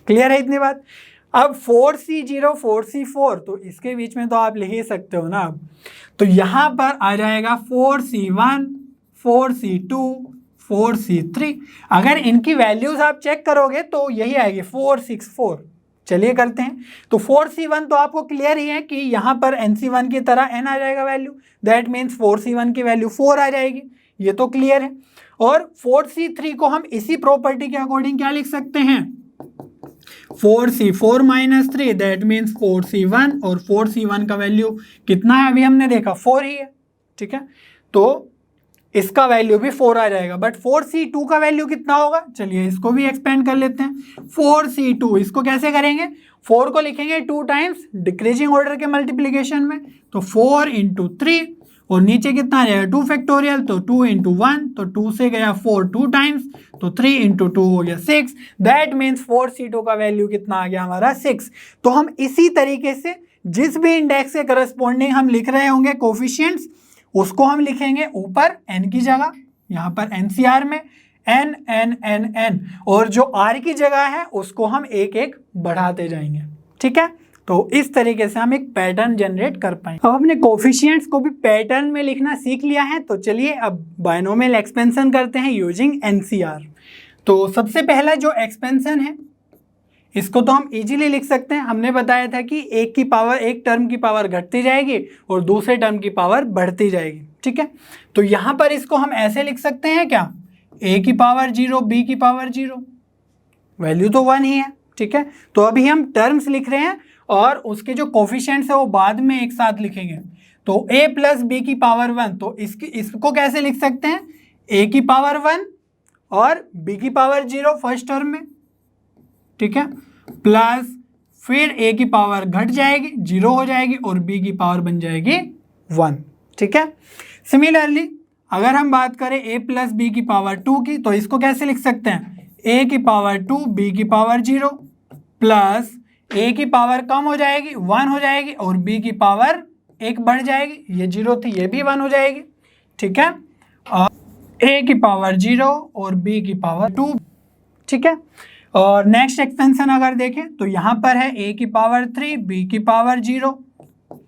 क्लियर है इतनी बात। अब 4C0 4C4, तो इसके बीच में तो आप लिख ही सकते हो ना। अब तो यहां पर आ जाएगा 4C1 4C2 4C3। अगर इनकी वैल्यूज आप चेक करोगे तो यही आएगी 4 6 4। चलिए करते हैं, तो 4C1 तो आपको क्लियर ही है कि यहाँ पर NC1 की तरह n आ जाएगा वैल्यू, दैट मीन्स 4C1 की वैल्यू 4 आ जाएगी, ये तो क्लियर है। और 4C3 को हम इसी प्रॉपर्टी के अकॉर्डिंग क्या लिख सकते हैं 4C4 - 3, दैट मीन्स 4C1, और 4C1 का वैल्यू कितना है अभी हमने देखा 4 ही है। ठीक है, तो इसका वैल्यू भी 4 आ जाएगा, बट 4C2 का वैल्यू कितना होगा, चलिए इसको भी एक्सपेंड कर लेते हैं। 4C2 इसको कैसे करेंगे, 4 को लिखेंगे 2 टाइम्स डिक्रीजिंग ऑर्डर के मल्टीप्लिकेशन में, तो 4 × 3, और नीचे कितना आ जाएगा 2 फैक्टोरियल, तो 2 × 1, तो 2 से गया 4 2 टाइम्स, तो 3 × 2 हो गया 6। दैट मीन्स 4C2 का वैल्यू कितना आ गया हमारा 6। तो हम इसी तरीके से जिस भी इंडेक्स के करस्पॉन्डिंग हम लिख रहे होंगे कोफिशिएंट्स, उसको हम लिखेंगे ऊपर n की जगह, यहाँ पर NCR में n n n n, और जो r की जगह है उसको हम एक एक बढ़ाते जाएंगे। ठीक है, तो इस तरीके से हम एक पैटर्न जनरेट कर पाएंगे। अब हमने कोफिशिएंट्स को भी पैटर्न में लिखना सीख लिया है, तो चलिए अब बायनोमियल एक्सपेंशन करते हैं यूजिंग NCR। तो सबसे पहला जो एक्सपेंशन है इसको तो हम इजीली लिख सकते हैं। हमने बताया था कि एक टर्म की पावर घटती जाएगी और दूसरे टर्म की पावर बढ़ती जाएगी। ठीक है, तो यहाँ पर इसको हम ऐसे लिख सकते हैं क्या, a⁻0 b⁻0, वैल्यू तो 1 ही है। ठीक है, तो अभी हम टर्म्स लिख रहे हैं और उसके जो कोफिशिएंट्स है वो बाद में एक साथ लिखेंगे। तो a + b⁻1, तो इसको कैसे लिख सकते हैं a⁻1 और b⁻0 फर्स्ट टर्म में। ठीक है, प्लस फिर a की पावर घट जाएगी 0 हो जाएगी और b की पावर बन जाएगी 1। ठीक है, सिमिलरली अगर हम बात करें a + b⁻2 की, तो इसको कैसे लिख सकते हैं a⁻2 b⁻0, प्लस a की पावर कम हो जाएगी 1 हो जाएगी और b की पावर 1 बढ़ जाएगी, ये 0 थी ये भी 1 हो जाएगी। ठीक है, और a⁻0 और b की पावर 2। ठीक है, और नेक्स्ट एक्सपेंशन अगर देखें तो यहाँ पर है a⁻3 b⁻0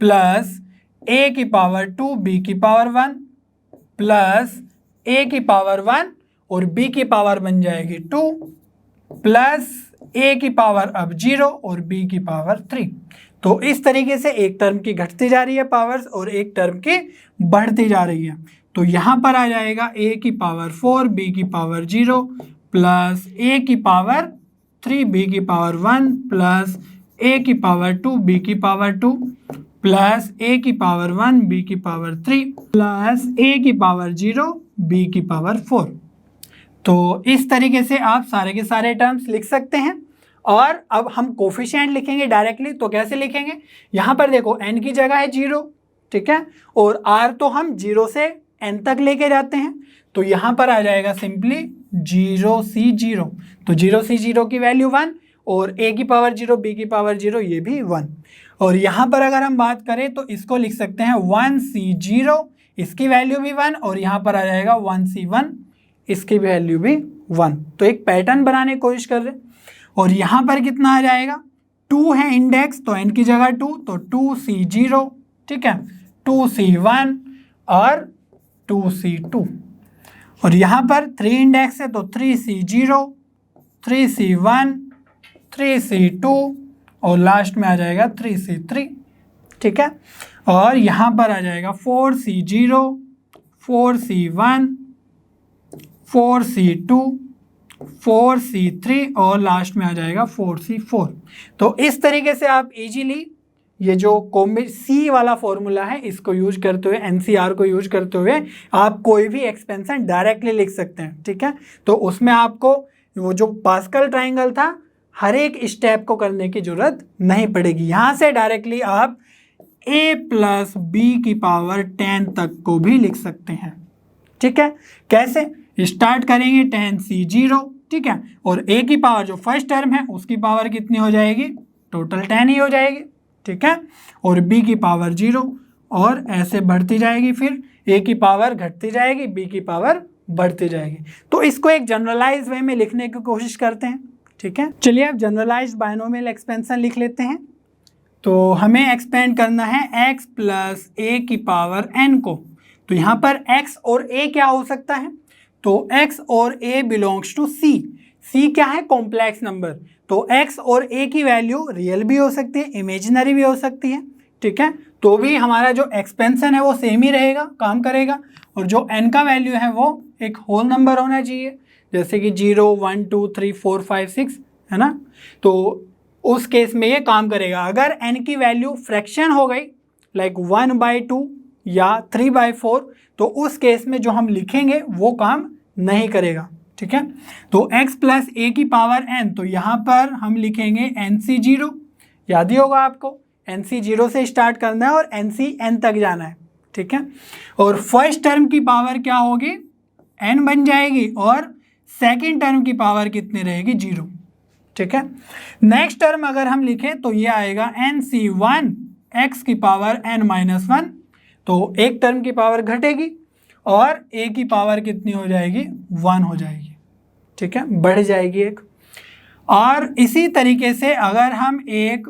plus a⁻2 b⁻1 plus a⁻1 और b की पावर बन जाएगी 2 प्लस a की पावर अब 0 और b की पावर 3। तो इस तरीके से एक टर्म की घटती जा रही है पावर्स और एक टर्म की बढ़ती जा रही है। तो यहाँ पर आ जाएगा a⁻4 b⁻0 plus a⁻3 b⁻1 plus a⁻2 b⁻2 plus a⁻1 b⁻3 plus a⁻0 b⁻4। तो इस तरीके से आप सारे के सारे टर्म्स लिख सकते हैं। और अब हम कोफिशिएंट लिखेंगे डायरेक्टली, तो कैसे लिखेंगे, यहाँ पर देखो n की जगह है 0, ठीक है, और r तो हम 0 से n तक लेके जाते हैं तो यहाँ पर आ जाएगा सिंपली 0c0। तो 0c0 की वैल्यू 1 और a की पावर 0 b की पावर 0 ये भी 1। और यहाँ पर अगर हम बात करें तो इसको लिख सकते हैं 1c0, इसकी वैल्यू भी 1 और यहाँ पर आ जाएगा 1c1, इसकी वैल्यू भी 1। तो एक पैटर्न बनाने की कोशिश कर रहे हैं। और यहाँ पर कितना आ जाएगा, 2 है इंडेक्स तो n की जगह 2, तो 2c0, ठीक है, 2c1 और 2c2। और यहाँ पर 3 इंडेक्स है तो 3c0, 3c1, 3c2 और लास्ट में आ जाएगा 3c3, ठीक है। और यहाँ पर आ जाएगा 4c0, 4c1, 4c2, 4c3 और लास्ट में आ जाएगा 4c4। तो इस तरीके से आप इजीली ये जो सी वाला फॉर्मूला है इसको यूज करते हुए, एनसीआर को यूज करते हुए आप कोई भी एक्सपेंशन डायरेक्टली लिख सकते हैं, ठीक है। तो उसमें आपको वो जो पास्कल ट्राइंगल था हर एक स्टेप को करने की जरूरत नहीं पड़ेगी। यहाँ से डायरेक्टली आप a प्लस बी की पावर 10 तक को भी लिख सकते हैं, ठीक है। कैसे स्टार्ट करेंगे 10c0, ठीक है, और a की पावर जो फर्स्ट टर्म है उसकी पावर कितनी हो जाएगी, टोटल 10 ही हो जाएगी, ठीक है, और b की पावर 0 और ऐसे बढ़ती जाएगी, फिर a की पावर घटती जाएगी, b की पावर बढ़ती जाएगी। तो इसको एक जनरलाइज वे में लिखने की कोशिश करते हैं, ठीक है। चलिए अब जनरलाइज्ड बायनोमियल एक्सपेंशन लिख लेते हैं। तो हमें एक्सपेंड करना है x प्लस a की पावर n को। तो यहाँ पर x और a क्या हो सकता है, तो x और a बिलोंग्स टू c क्या है, कॉम्प्लेक्स नंबर। तो x और a की वैल्यू रियल भी हो सकती है, इमेजिनरी भी हो सकती है, ठीक है। तो भी हमारा जो एक्सपेंशन है वो सेम ही रहेगा, काम करेगा। और जो n का वैल्यू है वो एक होल नंबर होना चाहिए, जैसे कि 0, 1, 2, 3, 4, 5, 6, है ना। तो उस केस में ये काम करेगा। अगर n की वैल्यू फ्रैक्शन हो गई लाइक 1/2 या 3/4 तो उस केस में जो हम लिखेंगे वो काम नहीं करेगा, ठीक है। तो x प्लस a की पावर n, तो यहाँ पर हम लिखेंगे nc0, याद ही होगा आपको, nc0 से स्टार्ट करना है और ncn तक जाना है, ठीक है। और फर्स्ट टर्म की पावर क्या होगी, n बन जाएगी और सेकेंड टर्म की पावर कितनी रहेगी, 0, ठीक है। नेक्स्ट टर्म अगर हम लिखें तो ये आएगा nc1 x की पावर n-1, तो एक टर्म की पावर घटेगी और a की पावर कितनी हो जाएगी, 1 हो जाएगी, ठीक है, बढ़ जाएगी एक। और इसी तरीके से अगर हम एक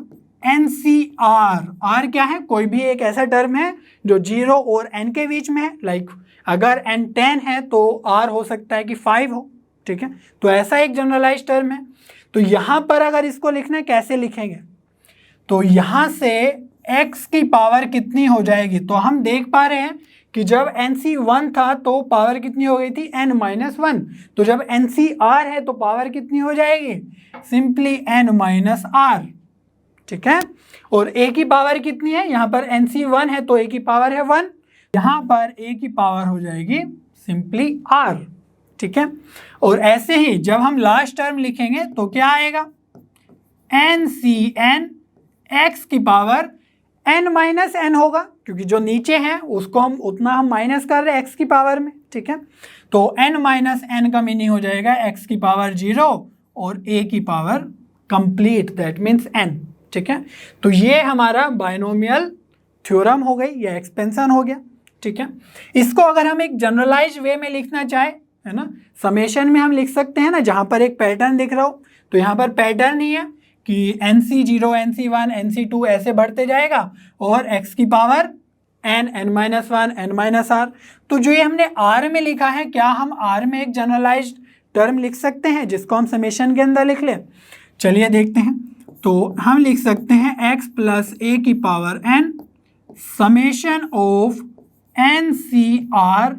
NCR क्या है, कोई भी एक ऐसा टर्म है जो 0 और n के बीच में है, लाइक अगर n 10 है तो r हो सकता है कि 5 हो, ठीक है। तो ऐसा एक जनरलाइज टर्म है। तो यहाँ पर अगर इसको लिखना है कैसे लिखेंगे, तो यहाँ से x की पावर कितनी हो जाएगी, तो हम देख पा रहे हैं कि जब NC1 था तो पावर कितनी हो गई थी, n-1। तो जब NCR है तो पावर कितनी हो जाएगी, सिंपली n-r, ठीक है। और a की पावर कितनी है, यहाँ पर NC1 है तो a की पावर है 1, यहाँ पर a की पावर हो जाएगी सिंपली r, ठीक है। और ऐसे ही जब हम लास्ट टर्म लिखेंगे तो क्या आएगा, NCN x की पावर n-n होगा, क्योंकि जो नीचे है उसको हम उतना हम माइनस कर रहे हैं x की पावर में, ठीक है। तो n-n का मीनिंग हो जाएगा x की पावर 0 और a की power complete, that means n, ठीक है। तो ये हमारा बायनोमियल थ्योरम हो गई या एक्सपेंशन हो गया, ठीक है। इसको अगर हम एक जनरलाइज वे में लिखना चाहे, है ना, समेशन में हम लिख सकते हैं ना, जहाँ पर एक पैटर्न दिख रहा हो, तो यहाँ पर पैटर्न ही है कि NC0, NC1, NC2 ऐसे बढ़ते जाएगा और x की पावर n, n-1, n-r। तो जो ये हमने r में लिखा है, क्या हम r में एक जनरलाइज्ड टर्म लिख सकते हैं जिसको हम समेशन के अंदर लिख लें। चलिए देखते हैं। तो हम लिख सकते हैं x प्लस a की power n summation of NCR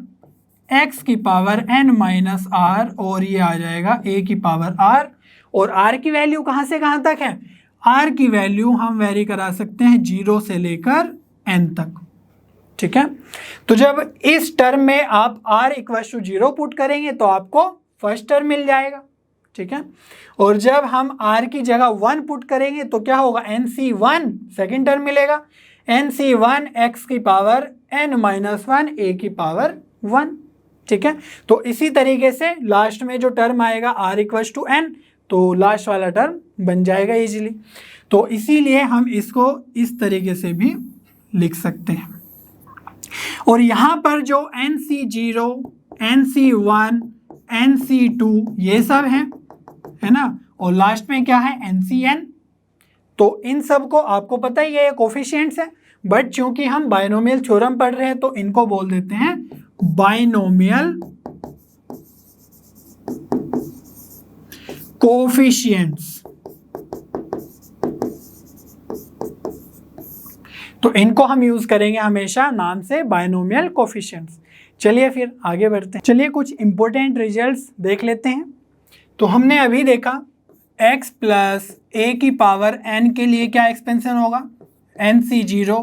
x की पावर n-r, और ये आ जाएगा a की पावर r। और r की वैल्यू कहाँ से कहाँ तक है, r की वैल्यू हम वेरी करा सकते हैं 0 से लेकर n तक, ठीक है। तो जब इस टर्म में आप r = 0 पुट करेंगे तो आपको फर्स्ट टर्म मिल जाएगा, ठीक है। और जब हम r की जगह 1 पुट करेंगे तो क्या होगा, NC1 सेकेंड टर्म मिलेगा, NC1 x की पावर n-1 a की पावर 1, ठीक है। तो इसी तरीके से लास्ट में जो टर्म आएगा r इक्वल्स टू n, तो लास्ट वाला टर्म बन जाएगा इजीली। तो इसीलिए हम इसको इस तरीके से भी लिख सकते हैं। और यहाँ पर जो NC0, NC1, NC2 ये सब है ना, और लास्ट में क्या है NCN। तो इन सब को आपको पता ही है ये कोफिशिएंट्स है, बट चूंकि हम बायनोमियल थ्योरम पढ़ रहे हैं तो इनको बोल देते हैं बायनोमियल कोफिशिएंट्स। तो इनको हम यूज करेंगे हमेशा नाम से बायनोमियल कोफिशिएंट्स। चलिए फिर आगे बढ़ते हैं। चलिए कुछ इंपॉर्टेंट रिजल्ट्स देख लेते हैं। तो हमने अभी देखा x प्लस a की पावर n के लिए क्या एक्सपेंशन होगा, NC0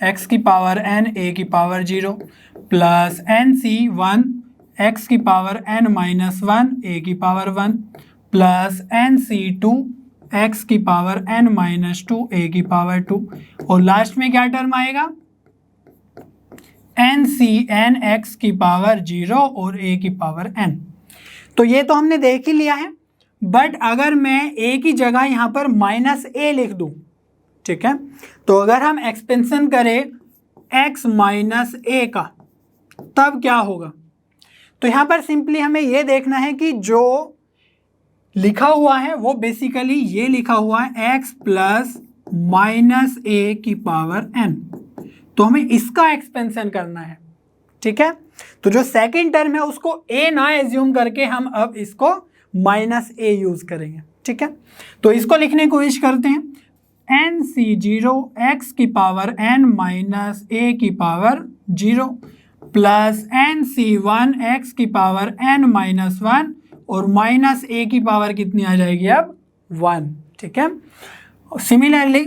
x की पावर n a की पावर 0 प्लस NC1 x की पावर n माइनस 1 a की पावर 1 प्लस NC2 x की पावर n माइनस 2 a की पावर 2, और लास्ट में क्या टर्म आएगा NCN x की पावर 0 और a की पावर n। तो ये तो हमने देख ही लिया है, बट अगर मैं a की जगह यहाँ पर माइनस a लिख दूँ, ठीक है, तो अगर हम एक्सपेंशन करें x माइनस a का तब क्या होगा। तो यहाँ पर सिंपली हमें ये देखना है कि जो लिखा हुआ है वो बेसिकली ये लिखा हुआ है x प्लस माइनस a की पावर n, तो हमें इसका एक्सपेंशन करना है, ठीक है। तो जो सेकंड टर्म है उसको a ना एज्यूम करके हम अब इसको माइनस a यूज करेंगे, ठीक है। तो इसको लिखने की कोशिश करते हैं, NC0 x की पावर n माइनस a की पावर 0 प्लस NC1 x की पावर n माइनस 1 और माइनस a की पावर कितनी आ जाएगी अब 1, ठीक है। सिमिलरली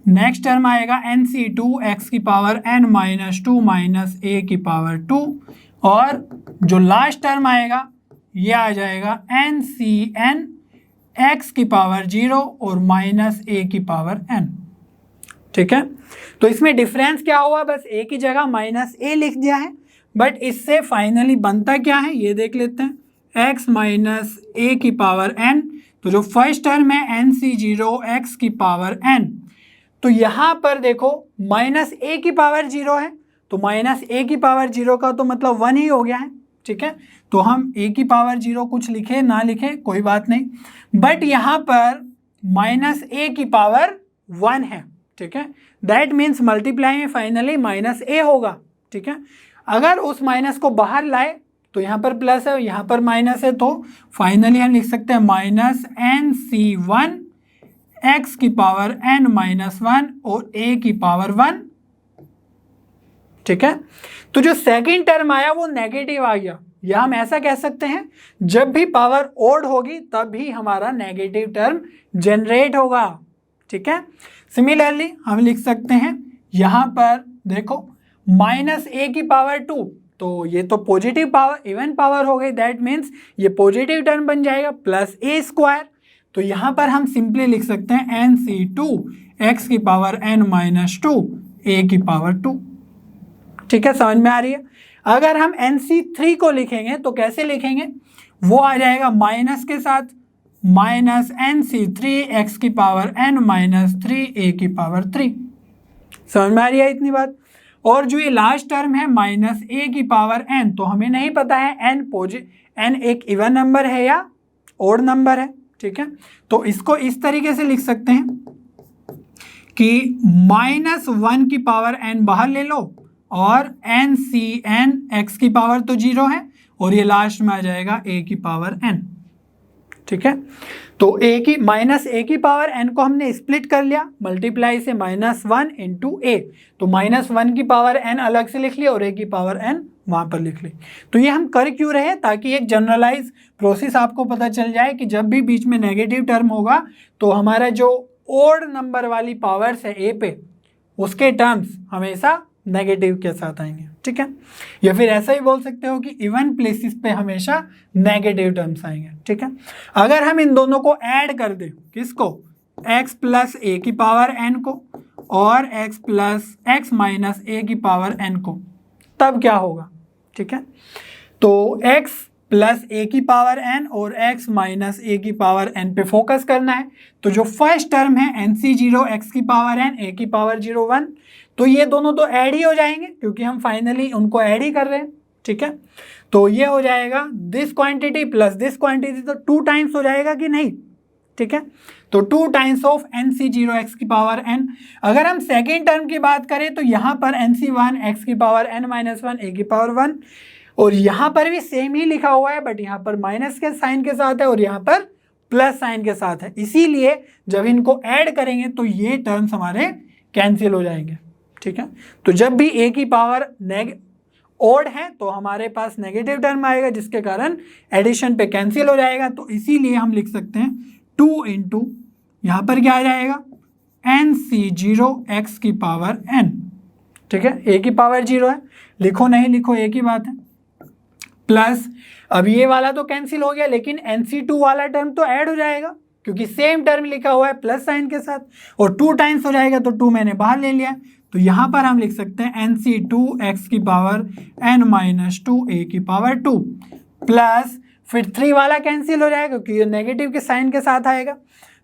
नेक्स्ट टर्म आएगा NC2 x की power n minus 2 minus a की पावर 2, और जो लास्ट टर्म आएगा ये आ जाएगा NCN x की पावर 0 और माइनस a की पावर n, ठीक है। तो इसमें डिफरेंस क्या हुआ, बस a की जगह माइनस a लिख दिया है, बट इससे फाइनली बनता क्या है ये देख लेते हैं, x माइनस a की पावर n। तो जो फर्स्ट टर्म है NC0 x की पावर n, तो यहाँ पर देखो माइनस a की पावर 0 है, तो माइनस a की पावर 0 का तो मतलब 1 ही हो गया है, ठीक है। तो हम a की पावर 0 कुछ लिखे ना लिखे कोई बात नहीं, बट यहाँ पर माइनस a की पावर 1 है, ठीक है। दैट मीन्स मल्टीप्लाई में फाइनली माइनस a होगा, ठीक है। अगर उस माइनस को बाहर लाए तो यहाँ पर प्लस है, यहाँ पर माइनस है, तो फाइनली हम लिख सकते हैं माइनस NC1 x की पावर n माइनस 1 और a की पावर 1, ठीक है। तो जो सेकंड टर्म आया वो नेगेटिव आ गया, या हम ऐसा कह सकते हैं जब भी पावर ओड होगी तब भी हमारा नेगेटिव टर्म जनरेट होगा, ठीक है। सिमिलरली हम लिख सकते हैं यहाँ पर देखो माइनस a की पावर 2, तो ये तो पॉजिटिव पावर इवन पावर हो गई, दैट मीन्स ये पॉजिटिव टर्म बन जाएगा प्लस a स्क्वायर। तो यहाँ पर हम सिंपली लिख सकते हैं NC2 x की पावर n माइनस 2 a की पावर 2, ठीक है, समझ में आ रही है। अगर हम NC3 को लिखेंगे तो कैसे लिखेंगे, वो आ जाएगा माइनस के साथ माइनस NC3 x की पावर n माइनस 3 a की पावर 3, समझ में आ रही है इतनी बात। और जो ये लास्ट टर्म है माइनस a की पावर n, तो हमें नहीं पता है n एक इवन नंबर है या ओड नंबर है, ठीक है। तो इसको इस तरीके से लिख सकते हैं कि माइनस 1 की पावर n बाहर ले लो और NCN x की पावर तो 0 है और ये लास्ट में आ जाएगा a की पावर n, ठीक है। तो माइनस a की पावर n को हमने स्प्लिट कर लिया मल्टीप्लाई से माइनस 1 इंटू a, तो माइनस 1 की पावर n अलग से लिख ली और a की पावर n वहाँ पर लिख ली। तो ये हम कर क्यों रहे हैं, ताकि एक जनरलाइज प्रोसेस आपको पता चल जाए कि जब भी बीच में नेगेटिव टर्म होगा तो हमारा जो ओड नंबर वाली पावर्स है a पे उसके टर्म्स हमेशा नेगेटिव के साथ आएंगे, ठीक है। या फिर ऐसा ही बोल सकते हो कि इवन प्लेसेस पे हमेशा नेगेटिव टर्म्स आएंगे, ठीक है। अगर हम इन दोनों को ऐड कर दें, किसको, x प्लस a की पावर n को और x plus x minus a की पावर n को, तब क्या होगा, ठीक है। तो x प्लस ए की पावर n और x माइनस ए की पावर n पे फोकस करना है। तो जो फर्स्ट टर्म है NC0 x की पावर n ए की पावर 0 1, तो ये दोनों तो ऐड ही हो जाएंगे क्योंकि हम फाइनली उनको ऐड ही कर रहे हैं, ठीक है। तो ये हो जाएगा this quantity plus this quantity, तो 2 टाइम्स हो जाएगा कि नहीं, ठीक है। तो 2 टाइम्स ऑफ NC0 x की पावर n। अगर हम सेकेंड टर्म की बात करें तो यहाँ पर NC1 x की पावर n माइनस 1 ए की पावर 1, और यहाँ पर भी सेम ही लिखा हुआ है बट यहाँ पर माइनस के साइन के साथ है और यहाँ पर प्लस साइन के साथ है, इसीलिए जब इनको ऐड करेंगे तो ये टर्म्स हमारे कैंसिल हो जाएंगे, ठीक है। तो जब भी ए की पावर ओड है तो हमारे पास नेगेटिव टर्म आएगा जिसके कारण एडिशन पे कैंसिल हो जाएगा। तो इसीलिए हम लिख सकते हैं 2 इंटू यहाँ पर क्या आ जाएगा NC0 x की पावर n, ठीक है। ए की पावर 0 है, लिखो नहीं लिखो एक ही बात है, प्लस अब ये वाला तो कैंसिल हो गया लेकिन NC2 वाला टर्म तो ऐड हो जाएगा क्योंकि सेम टर्म लिखा हुआ है प्लस साइन के साथ, और 2 टाइम्स हो जाएगा तो 2 मैंने बाहर ले लिया। तो यहाँ पर हम लिख सकते हैं NC2 x की पावर n माइनस 2 ए की पावर 2, प्लस फिर 3 वाला कैंसिल हो जाएगा क्योंकि ये नेगेटिव के साइन के साथ आएगा।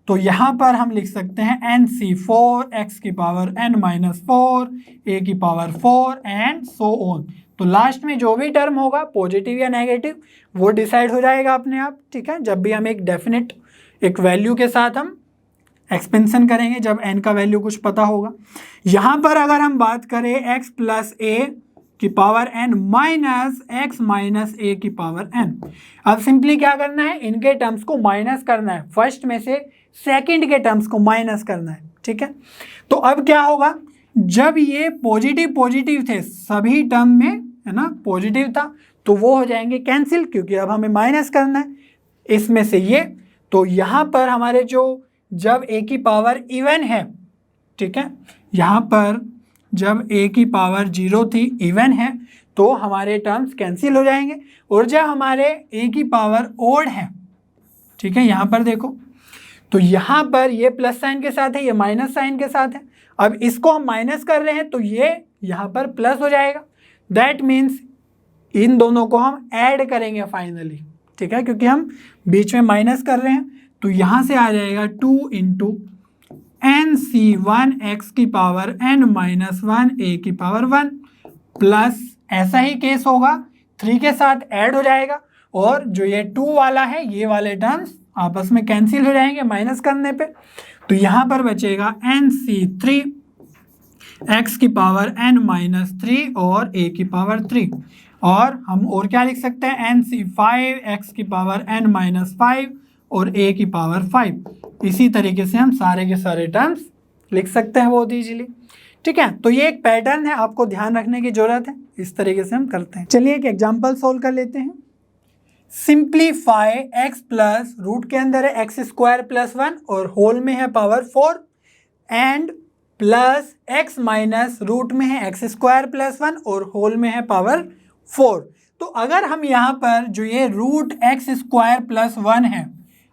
तो यहाँ पर हम लिख सकते हैं NC4 x की पावर n माइनस 4 ए की पावर 4 एंड सो ऑन। तो लास्ट में जो भी टर्म होगा पॉजिटिव या नेगेटिव वो डिसाइड हो जाएगा अपने आप, ठीक है। जब भी हम एक डेफिनेट एक वैल्यू के साथ हम एक्सपेंशन करेंगे, जब n का वैल्यू कुछ पता होगा। यहाँ पर अगर हम बात करें x प्लस ए की power n minus x minus A की पावर n, अब सिंपली क्या करना है, इनके टर्म्स को माइनस करना है, फर्स्ट में से सेकंड के टर्म्स को माइनस करना है, ठीक है। तो अब क्या होगा, जब ये पॉजिटिव पॉजिटिव थे सभी टर्म में, है ना, पॉजिटिव था, तो वो हो जाएंगे कैंसिल क्योंकि अब हमें माइनस करना है इसमें से ये। तो यहाँ पर हमारे जो जब ए की पावर इवन है, ठीक है, यहाँ पर जब ए की पावर 0 थी इवन है तो हमारे टर्म्स कैंसिल हो जाएंगे, और जब हमारे ए की पावर ओड है, ठीक है, यहाँ पर देखो तो यहाँ पर ये प्लस साइन के साथ है, ये माइनस साइन के साथ है। अब इसको हम माइनस कर रहे हैं तो ये यहाँ पर प्लस हो जाएगा, दैट मीन्स इन दोनों को हम ऐड करेंगे फाइनली, ठीक है, क्योंकि हम बीच में माइनस कर रहे हैं। तो यहाँ से आ जाएगा 2 इंटू NC1 x की पावर n माइनस 1 ए की पावर 1, प्लस ऐसा ही केस होगा 3 के साथ ऐड हो जाएगा, और जो ये 2 वाला है ये वाले टर्म्स आपस में कैंसिल हो जाएंगे माइनस करने पे। तो यहाँ पर बचेगा NC3 x की पावर n माइनस 3 और a की पावर 3, और हम और क्या लिख सकते हैं NC5 x की पावर n माइनस 5 और a की पावर 5। इसी तरीके से हम सारे के सारे टर्म्स लिख सकते हैं बहुत ईजीली, ठीक है। तो ये एक पैटर्न है, आपको ध्यान रखने की जरूरत है, इस तरीके से हम करते हैं। चलिए एक एग्जांपल सोल्व कर लेते हैं। सिंप्लीफाई x प्लस रूट के अंदर है x स्क्वायर प्लस 1 और होल में है power 4, and plus x minus root में है x स्क्वायर प्लस 1 और होल में है पावर 4। तो अगर हम यहाँ पर जो ये रूट x स्क्वायर प्लस 1 है,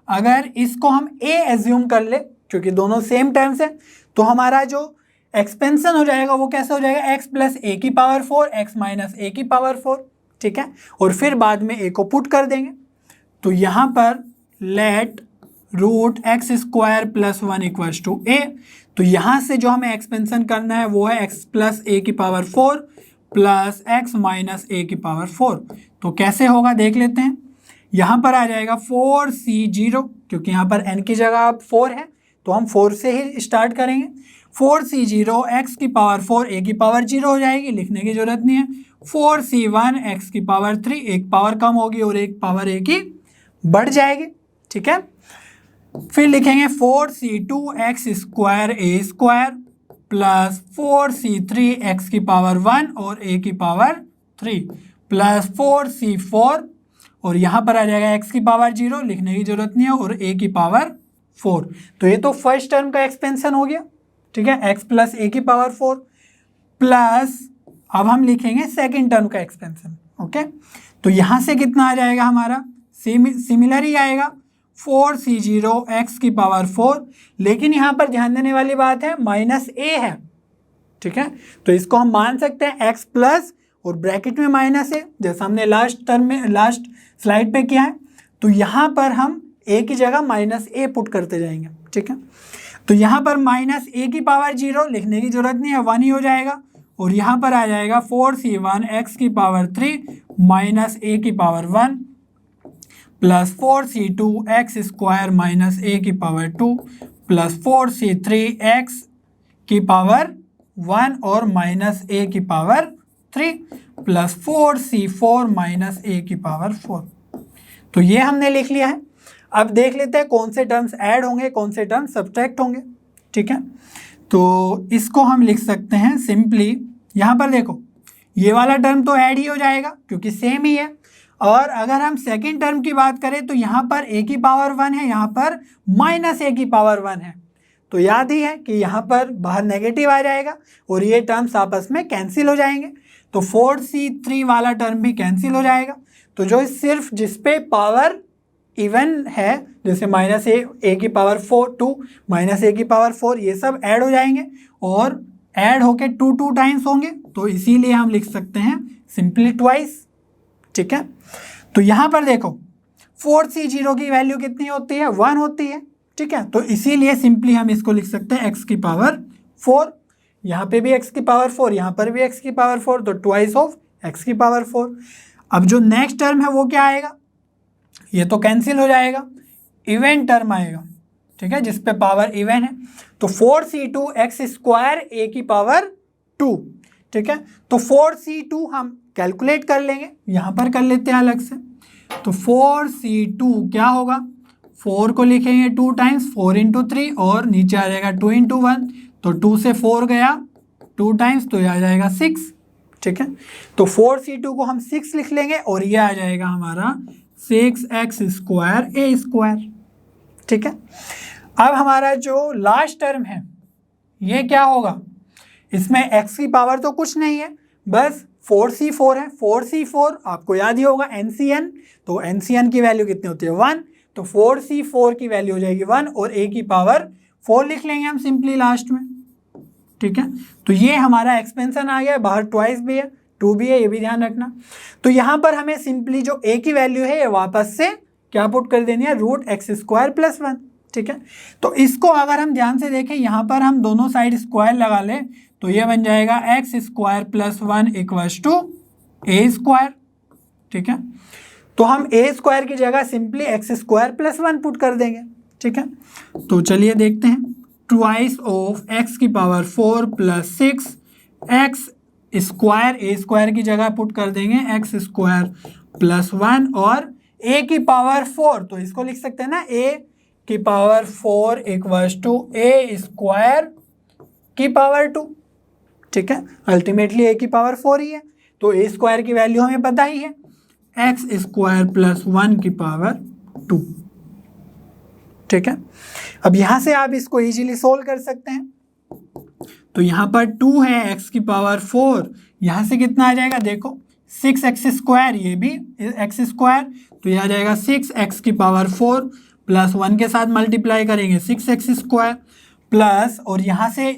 अगर इसको हम a एज्यूम कर ले क्योंकि दोनों सेम टर्म्स है, तो हमारा जो एक्सपेंशन हो जाएगा वो कैसे हो जाएगा, x प्लस ए की पावर 4 x माइनस ए की पावर 4, ठीक है, और फिर बाद में a को पुट कर देंगे। तो यहाँ पर let root x square plus 1 equals to a, तो यहाँ से जो हमें एक्सपेंशन करना है वो है x प्लस ए की power 4 plus x minus A की पावर 4। तो कैसे होगा देख लेते हैं। यहाँ पर आ जाएगा 4c0, क्योंकि यहाँ पर n की जगह अब 4 है तो हम 4 से ही स्टार्ट करेंगे। 4c0 x की पावर 4 a की पावर 0 हो जाएगी, लिखने की जरूरत नहीं है। 4c1 x की पावर 3, एक पावर कम होगी और एक पावर a की बढ़ जाएगी, ठीक है। फिर लिखेंगे 4c2 x square a square plus 4c3 x की पावर 1 और a की पावर 3 प्लस 4c4, और यहाँ पर आ जाएगा x की पावर 0, लिखने की जरूरत नहीं है, और a की पावर 4। तो ये तो फर्स्ट टर्म का एक्सपेंशन हो गया, ठीक है, x प्लस a की पावर 4 प्लस अब हम लिखेंगे सेकेंड टर्म का एक्सपेंशन, ओके। तो यहाँ से कितना आ जाएगा हमारा, सिमिलर ही आएगा 4c0 x की पावर 4, लेकिन यहाँ पर ध्यान देने वाली बात है माइनस a है, ठीक है, तो इसको हम मान सकते हैं x प्लस और ब्रैकेट में माइनस ए, जैसा हमने लास्ट स्लाइड पे किया है। तो यहाँ पर हम ए की जगह माइनस ए पुट करते जाएंगे, ठीक है। तो यहाँ पर माइनस ए की पावर 0 लिखने की जरूरत नहीं है, 1 ही हो जाएगा। और यहाँ पर आ जाएगा 4c1 x की पावर 3 माइनस ए की power 1 plus 4c2 x square minus A की पावर 2 प्लस 4c3 x की पावर 1 और माइनस ए की power 3 plus 4c4 minus A की पावर 4। तो ये हमने लिख लिया है। अब देख लेते हैं कौन से टर्म्स ऐड होंगे, कौन से टर्म्स सब्ट्रैक्ट होंगे, ठीक है। तो इसको हम लिख सकते हैं सिंपली, यहाँ पर देखो ये वाला टर्म तो ऐड ही हो जाएगा क्योंकि सेम ही है। और अगर हम सेकंड टर्म की बात करें तो यहाँ पर a की पावर 1 है, यहाँ पर माइनस a की पावर 1 है। तो याद ही है कि यहाँ पर बाहर नेगेटिव आ जाएगा और ये टर्म्स आपस में कैंसिल हो जाएंगे। तो 4c3 वाला टर्म भी कैंसिल हो जाएगा। तो जो सिर्फ जिस पे पावर इवन है, जैसे माइनस ए की पावर 2 माइनस ए की पावर 4, ये सब ऐड हो जाएंगे और ऐड होके 2 टाइम्स होंगे। तो इसीलिए हम लिख सकते हैं सिंपली ट्वाइस, ठीक है। तो यहाँ पर देखो 4c0 की वैल्यू कितनी होती है, 1 होती है, ठीक है। तो इसीलिए सिंपली हम इसको लिख सकते हैं x की पावर 4, यहाँ पे भी x की पावर 4, यहाँ पर भी x की पावर 4, तो ट्वाइस ऑफ x की पावर 4। अब जो नेक्स्ट टर्म है वो क्या आएगा, ये तो कैंसिल हो जाएगा, इवन टर्म आएगा, ठीक है, जिस पे पावर इवन है। तो 4c2 x स्क्वायर a की पावर 2, ठीक है। तो 4c2 हम कैलकुलेट कर लेंगे, यहाँ पर कर लेते हैं अलग से। तो 4c2 क्या होगा, 4 को लिखेंगे 2 टाइम्स, 4 इंटू 3 और नीचे आ जाएगा 2 इंटू 1, तो 2 से 4 गया 2 टाइम्स, तो ये आ जाएगा 6, ठीक है। तो 4c2 को हम 6 लिख लेंगे और ये आ जाएगा हमारा 6x स्क्वायर a स्क्वायर, ठीक है। अब हमारा जो लास्ट टर्म है ये क्या होगा, इसमें x की पावर तो कुछ नहीं है, बस 4c4 है। 4c4 आपको याद ही होगा NCN, तो NCN की वैल्यू कितनी होती है 1, तो 4c4 की वैल्यू हो जाएगी 1 और a की पावर 4 लिख लेंगे हम सिंपली लास्ट में, ठीक है। तो ये हमारा एक्सपेंशन आ गया, बाहर ट्वाइस भी है, 2 भी है, ये भी ध्यान रखना। तो यहाँ पर हमें सिंपली जो a की वैल्यू है ये वापस से क्या पुट कर देनी है, √x² + 1, ठीक है। तो इसको अगर हम ध्यान से देखें, यहाँ पर हम दोनों साइड स्क्वायर लगा लें तो ये बन जाएगा x² + 1 = a², ठीक है। तो हम a² की जगह सिंपली x² + 1 पुट कर देंगे, ठीक है। तो चलिए देखते हैं, ट्वाइस ऑफ x की पावर 4 + 6 x² a² की जगह पुट कर देंगे x² + 1 और a की पावर 4, तो इसको लिख सकते हैं ना a की पावर 4 = a² की पावर 2, ठीक है। अल्टीमेटली a की पावर 4 ही है, तो a² की वैल्यू हमें पता ही है, x² + 1 की पावर 2, ठीक है। अब यहाँ से आप इसको इजीली सोल्व कर सकते हैं। तो यहाँ पर 2 है, x की पावर 4, यहाँ से कितना आ जाएगा देखो 6x², ये भी x², तो यह आ जाएगा 6x की पावर 4 प्लस 1 के साथ मल्टीप्लाई करेंगे 6x² प्लस, और यहाँ से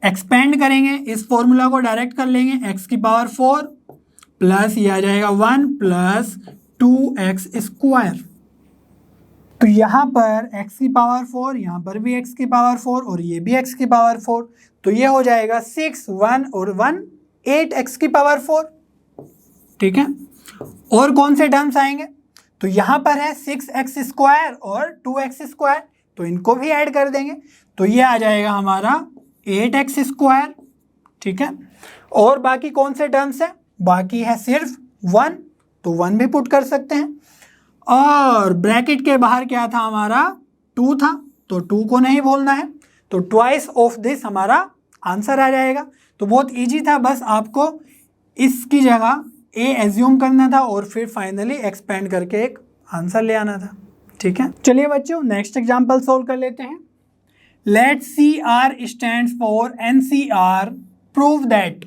एक्सपेंड करेंगे, इस फॉर्मूला को डायरेक्ट कर लेंगे, x की पावर 4 प्लस ये आ जाएगा 1 प्लस 2x²। तो यहाँ पर x की पावर 4, यहाँ पर भी x की पावर 4 और ये भी x की पावर 4, तो ये हो जाएगा 6, 1 और 1 8x की पावर 4, ठीक है। और कौन से टर्म्स आएंगे, तो यहाँ पर है 6x² और 2x², तो इनको भी ऐड कर देंगे, तो ये आ जाएगा हमारा 8x², ठीक है। और बाकी कौन से टर्म्स है, बाकी है सिर्फ 1, तो 1 भी पुट कर सकते हैं। और ब्रैकेट के बाहर क्या था हमारा 2 था, तो 2 को नहीं बोलना है, तो ट्वाइस ऑफ दिस हमारा आंसर आ जाएगा। तो बहुत इजी था, बस आपको इसकी जगह a एज्यूम करना था और फिर फाइनली एक्सपेंड करके एक आंसर ले आना था, ठीक है। चलिए बच्चों नेक्स्ट एग्जांपल सोल्व कर लेते हैं। Let CR stands for NCR, prove that.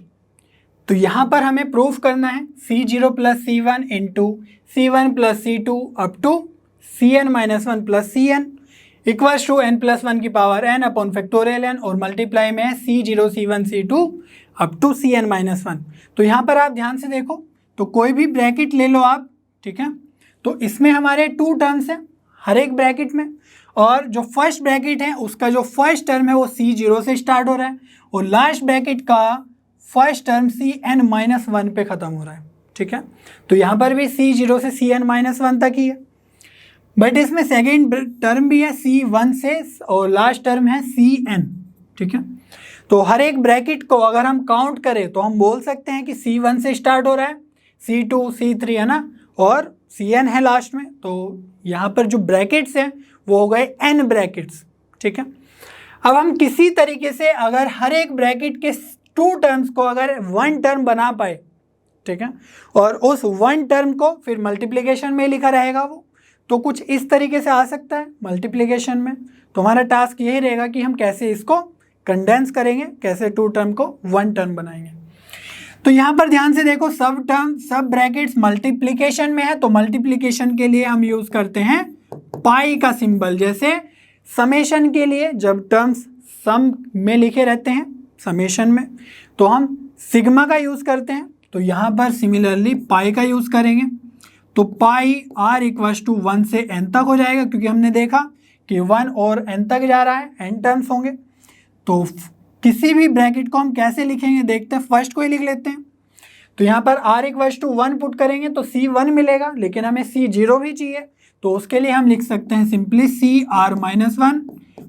तो यहाँ पर हमें प्रूफ करना है C0 + C1 into C1 + C2 up to Cn - 1 + Cn equals to n + 1 की power n upon factorial n, और मल्टीप्लाई में C0 C1 C2 up to Cn-1। तो यहाँ पर आप ध्यान से देखो, तो कोई भी ब्रैकेट ले लो आप, ठीक है, तो इसमें हमारे 2 टर्म्स हैं हर एक ब्रैकेट में, और जो फर्स्ट ब्रैकेट है उसका जो फर्स्ट टर्म है वो C0 से स्टार्ट हो रहा है, और लास्ट ब्रैकेट का फर्स्ट टर्म Cn-1 पे ख़त्म हो रहा है, ठीक है। तो यहाँ पर भी C0 से Cn-1 तक ही है, बट इसमें सेकेंड टर्म भी है C1 से और लास्ट टर्म है Cn, ठीक है। तो हर एक ब्रैकेट को अगर हम काउंट करें तो हम बोल सकते हैं कि C1 से स्टार्ट हो रहा है, C2, C3 है ना, और Cn है लास्ट में। तो यहाँ पर जो ब्रैकेट्स हैं वो हो गए n ब्रैकेट्स, ठीक है। अब हम किसी तरीके से अगर हर एक ब्रैकेट के 2 टर्म्स को अगर 1 टर्म बना पाए, ठीक है, और उस 1 टर्म को फिर मल्टीप्लिकेशन में लिखा रहेगा वो, तो कुछ इस तरीके से आ सकता है मल्टीप्लिकेशन में। तो हमारा टास्क यही रहेगा कि हम कैसे इसको कंडेंस करेंगे, कैसे 2 टर्म को 1 टर्म बनाएंगे। तो यहाँ पर ध्यान से देखो, सब ब्रैकेट्स मल्टीप्लिकेशन में है, तो मल्टीप्लिकेशन के लिए हम यूज़ करते हैं पाई का सिंबल। जैसे समेशन के लिए जब टर्म्स सम में लिखे रहते हैं समेशन में, तो हम सिग्मा का यूज़ करते हैं, तो यहाँ पर सिमिलरली पाई का यूज़ करेंगे। तो पाई r = 1 से n तक हो जाएगा, क्योंकि हमने देखा कि 1 और n तक जा रहा है, n टर्म्स होंगे। तो किसी भी ब्रैकेट को हम कैसे लिखेंगे देखते हैं, फर्स्ट को ही लिख लेते हैं। तो यहाँ पर r = 1 पुट करेंगे तो C1 मिलेगा, लेकिन हमें C0 भी चाहिए, तो उसके लिए हम लिख सकते हैं सिंपली CR-1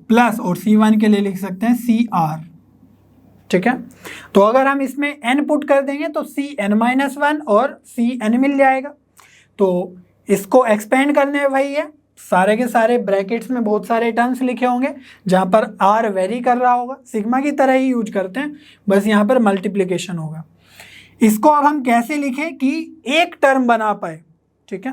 प्लस, और C1 के लिए लिख सकते हैं CR, ठीक है। तो अगर हम इसमें n पुट कर देंगे तो Cn-1 और Cn मिल जाएगा। तो इसको एक्सपेंड करने में वही है, सारे के सारे ब्रैकेट्स में बहुत सारे टर्म्स लिखे होंगे जहाँ पर r वेरी कर रहा होगा, सिग्मा की तरह ही यूज करते हैं, बस यहाँ पर मल्टीप्लिकेशन होगा। इसको अब हम कैसे लिखें कि एक टर्म बना पाए, ठीक है।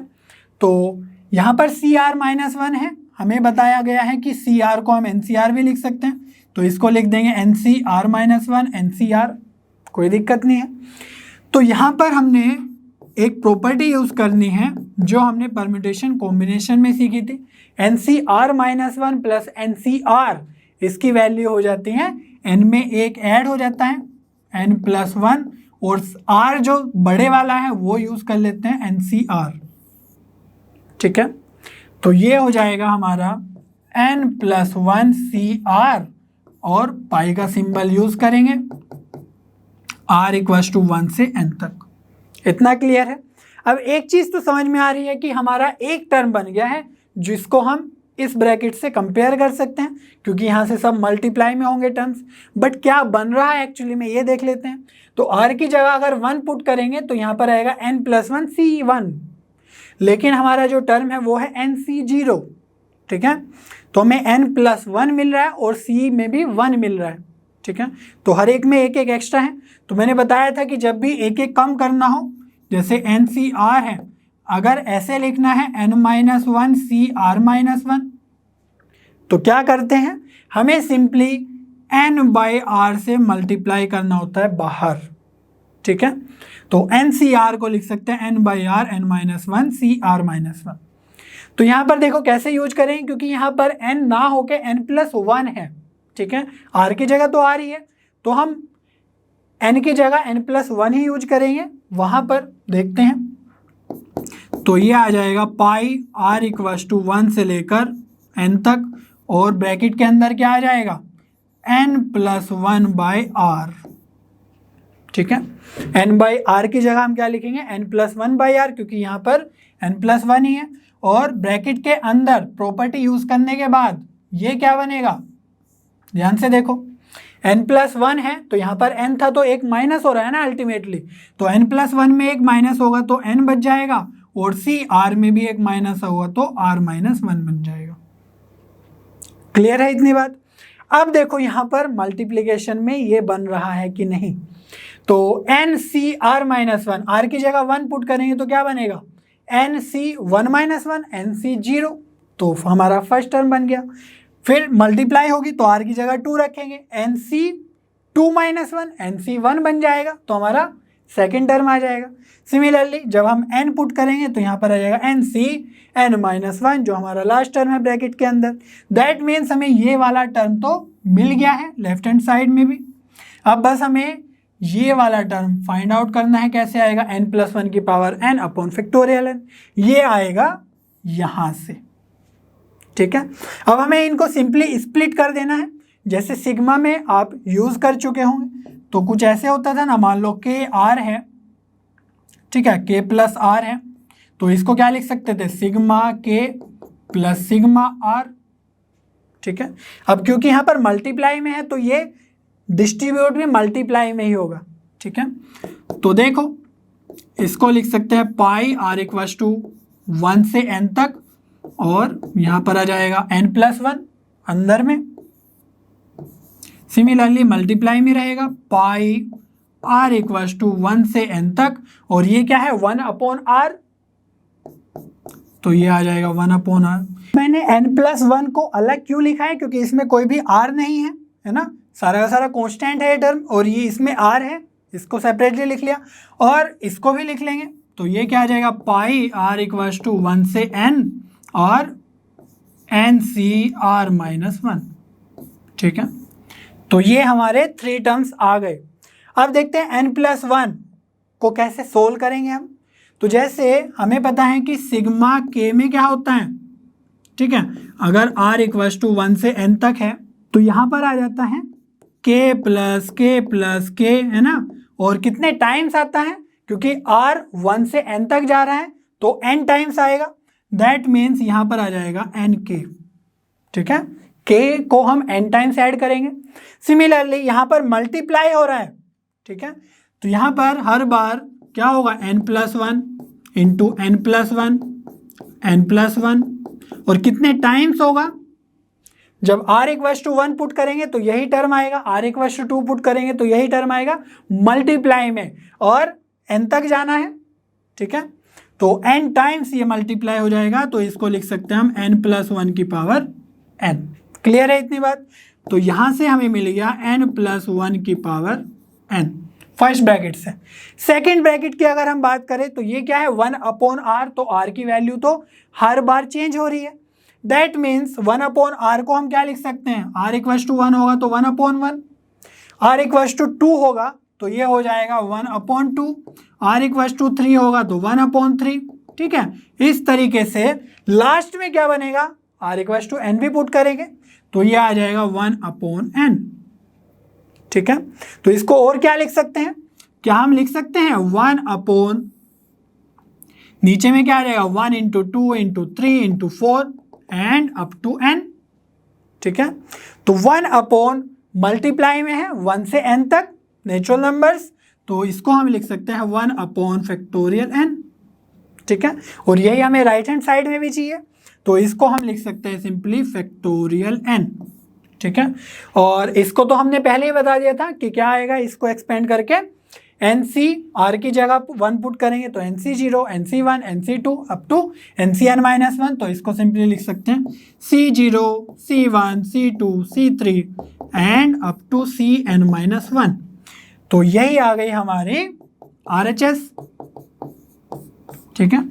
तो यहाँ पर CR-1 है, हमें बताया गया है कि CR को हम NCR भी लिख सकते हैं, तो इसको लिख देंगे NCR-1 NCR, कोई दिक्कत नहीं है। तो यहाँ पर हमने एक प्रॉपर्टी यूज़ करनी है जो हमने परम्यूटेशन कॉम्बिनेशन में सीखी थी, NCR-1 प्लस NCR, इसकी वैल्यू हो जाती है n में एक ऐड हो जाता है n+1, और r जो बड़े वाला है वो यूज़ कर लेते हैं NCR, ठीक है। तो ये हो जाएगा हमारा n+1 CR, और पाई का सिंबल यूज़ करेंगे r = 1 से n तक। इतना क्लियर है। अब एक चीज़ तो समझ में आ रही है कि हमारा एक टर्म बन गया है जिसको हम इस ब्रैकेट से कंपेयर कर सकते हैं, क्योंकि यहाँ से सब मल्टीप्लाई में होंगे टर्म्स। बट क्या बन रहा है एक्चुअली में ये देख लेते हैं। तो r की जगह अगर 1 पुट करेंगे तो यहाँ पर आएगा n+1 C1, लेकिन हमारा जो टर्म है वो है NC0, ठीक है। तो हमें n+1 मिल रहा है और C में भी 1 मिल रहा है, ठीक है। तो हर एक में एक एक एक्स्ट्रा है। तो मैंने बताया था कि जब भी एक एक कम करना हो, जैसे NCR है, अगर ऐसे लिखना है n-1 CR-1, तो क्या करते हैं, हमें सिंपली n/r से मल्टीप्लाई करना होता है बाहर, ठीक है। तो NCR को लिख सकते हैं n/r n-1 CR-1। तो यहाँ पर देखो कैसे यूज करें, क्योंकि यहाँ पर n ना होके n+1 है, ठीक है। r की जगह तो r ही है, तो हम n की जगह n+1 ही यूज करेंगे। वहाँ पर देखते हैं, तो ये आ जाएगा पाई r = 1 से लेकर n तक, और ब्रैकेट के अंदर क्या आ जाएगा n+1/r, ठीक है। n/r की जगह हम क्या लिखेंगे n+1/r, क्योंकि यहाँ पर n+1 ही है। और ब्रैकेट के अंदर प्रॉपर्टी यूज करने के बाद ये क्या बनेगा, ध्यान से देखो, n+1 है तो यहाँ पर n था तो एक माइनस हो रहा है ना अल्टीमेटली, तो n+1 में एक माइनस होगा तो n बच जाएगा, और CR में भी एक माइनस होगा तो R-1 बन जाएगा। क्लियर है इतनी बात। अब देखो यहाँ पर मल्टीप्लिकेशन में ये बन रहा है कि नहीं, तो NCR-1, R की जगह 1 पुट करेंगे तो क्या बनेगा NC1-1 NC0, तो हमारा फर्स्ट टर्म बन गया। फिर मल्टीप्लाई होगी तो r की जगह 2 रखेंगे, NC2-1 NC1 बन जाएगा, तो हमारा सेकेंड टर्म आ जाएगा। सिमिलरली जब हम n पुट करेंगे तो यहाँ पर आ जाएगा NCn-1, जो हमारा लास्ट टर्म है ब्रैकेट के अंदर। दैट मीन्स हमें ये वाला टर्म तो मिल गया है लेफ्ट हैंड साइड में भी। अब बस हमें ये वाला टर्म फाइंड आउट करना है, कैसे आएगा, n+1 की power n upon factorial n, ये आएगा यहां से। ठीक है, अब हमें इनको सिंपली स्प्लिट कर देना है। जैसे सिग्मा में आप यूज कर चुके होंगे, तो कुछ ऐसे होता था ना, मान लो के आर है, ठीक है, के प्लस आर है, तो इसको क्या लिख सकते थे, सिग्मा के प्लस सिग्मा आर। ठीक है, अब क्योंकि यहाँ पर मल्टीप्लाई में है तो ये डिस्ट्रीब्यूट भी मल्टीप्लाई में ही होगा। ठीक है, तो देखो इसको लिख सकते हैं पाई आर इक्वल्स टू 1 से n तक, और यहाँ पर आ जाएगा n+1 अंदर में, सिमिलरली मल्टीप्लाई में रहेगा पाई आर इक्वल्स टू 1 से n तक, और ये क्या है 1/r, तो ये आ जाएगा 1/r। मैंने n+1 को अलग क्यों लिखा है, क्योंकि इसमें कोई भी r नहीं है ना, सारा का सारा कांस्टेंट है ये टर्म, और ये इसमें r है, इसको सेपरेटली लिख लिया, और इसको भी लिख लेंगे, तो ये क्या आ जाएगा पाई r इक्वल्स टू 1 से n और NCr-1। ठीक है, तो ये हमारे 3 टर्म्स आ गए। अब देखते हैं n+1 को कैसे सोल्व करेंगे हम। तो जैसे हमें पता है कि सिग्मा के में क्या होता है, ठीक है, अगर r इक्वल्स टू 1 से n तक है तो यहाँ पर आ जाता है k प्लस k, है ना, और कितने टाइम्स आता है, क्योंकि r 1 से n तक जा रहा है तो n टाइम्स आएगा, दैट मीन्स यहाँ पर आ जाएगा nk। ठीक है, k को हम n टाइम्स ऐड करेंगे। सिमिलरली यहाँ पर मल्टीप्लाई हो रहा है, ठीक है, तो यहाँ पर हर बार क्या होगा, n+1 इंटू n+1 n+1, और कितने टाइम्स होगा, जब r इक्वल्स टू 1 पुट करेंगे तो यही टर्म आएगा, r इक्वल्स टू 2 पुट करेंगे तो यही टर्म आएगा, मल्टीप्लाई में, और n तक जाना है। ठीक है, तो n टाइम्स ये मल्टीप्लाई हो जाएगा, तो इसको लिख सकते हैं हम n+1 की पावर n। क्लियर है इतनी बात, तो यहां से हमें मिल गया n+1 की पावर n फर्स्ट ब्रैकेट से। सेकंड ब्रैकेट की अगर हम बात करें तो ये क्या है 1/r, तो r की वैल्यू तो हर बार चेंज हो रही है, दैट मीन्स 1/r को हम क्या लिख सकते हैं, r इक्वल्स टू 1 होगा तो 1/1, r इक्वल्स टू 2 होगा तो ये हो जाएगा 1/2, r इक्वल्स टू 3 होगा तो 1/3। ठीक है, इस तरीके से लास्ट में क्या बनेगा, r इक्वल्स टू n भी पुट करेंगे तो ये आ जाएगा 1/n। ठीक है, तो इसको और क्या लिख सकते हैं, क्या हम लिख सकते हैं 1/, नीचे में क्या आ जाएगा 1 into 2 into 3 into 4 and up to n। ठीक है, तो 1/, मल्टीप्लाई में है 1 से n तक नेचुरल नंबर्स, तो इसको हम लिख सकते हैं 1/फैक्टोरियल n। ठीक है, और यही हमें राइट हैंड साइड में भी चाहिए, तो इसको हम लिख सकते हैं सिंपली फैक्टोरियल n। ठीक है, और इसको तो हमने पहले ही बता दिया था कि क्या आएगा, इसको एक्सपेंड करके NC r की जगह 1 पुट करेंगे तो NC0 NC1 NC2 up to NCn-1, तो इसको सिंपली लिख सकते हैं C0 C1 C2 C3 and up to Cn-1। तो यही आ गई हमारी RHS। ठीक है,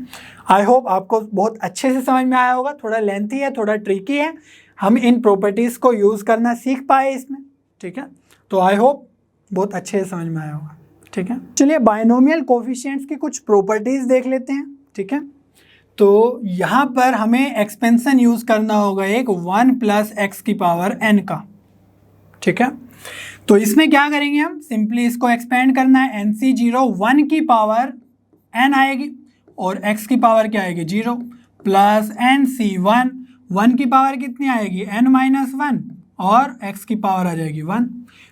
आई होप आपको बहुत अच्छे से समझ में आया होगा, थोड़ा लेंथी है, थोड़ा ट्रिकी है, हम इन प्रॉपर्टीज़ को यूज़ करना सीख पाए इसमें। ठीक है, तो आई होप बहुत अच्छे से समझ में आया होगा। ठीक है, चलिए बायनोमियल कोफिशिएंट्स की कुछ प्रॉपर्टीज़ देख लेते हैं। ठीक है, तो यहाँ पर हमें एक्सपेंशन यूज़ करना होगा एक 1 + x की पावर n का। ठीक है, तो इसमें क्या करेंगे हम, सिंपली इसको एक्सपेंड करना है, NC0 1 की पावर n आएगी और x की पावर क्या आएगी 0, प्लस NC1 1 की पावर कितनी आएगी n-1 और x की पावर आ जाएगी 1।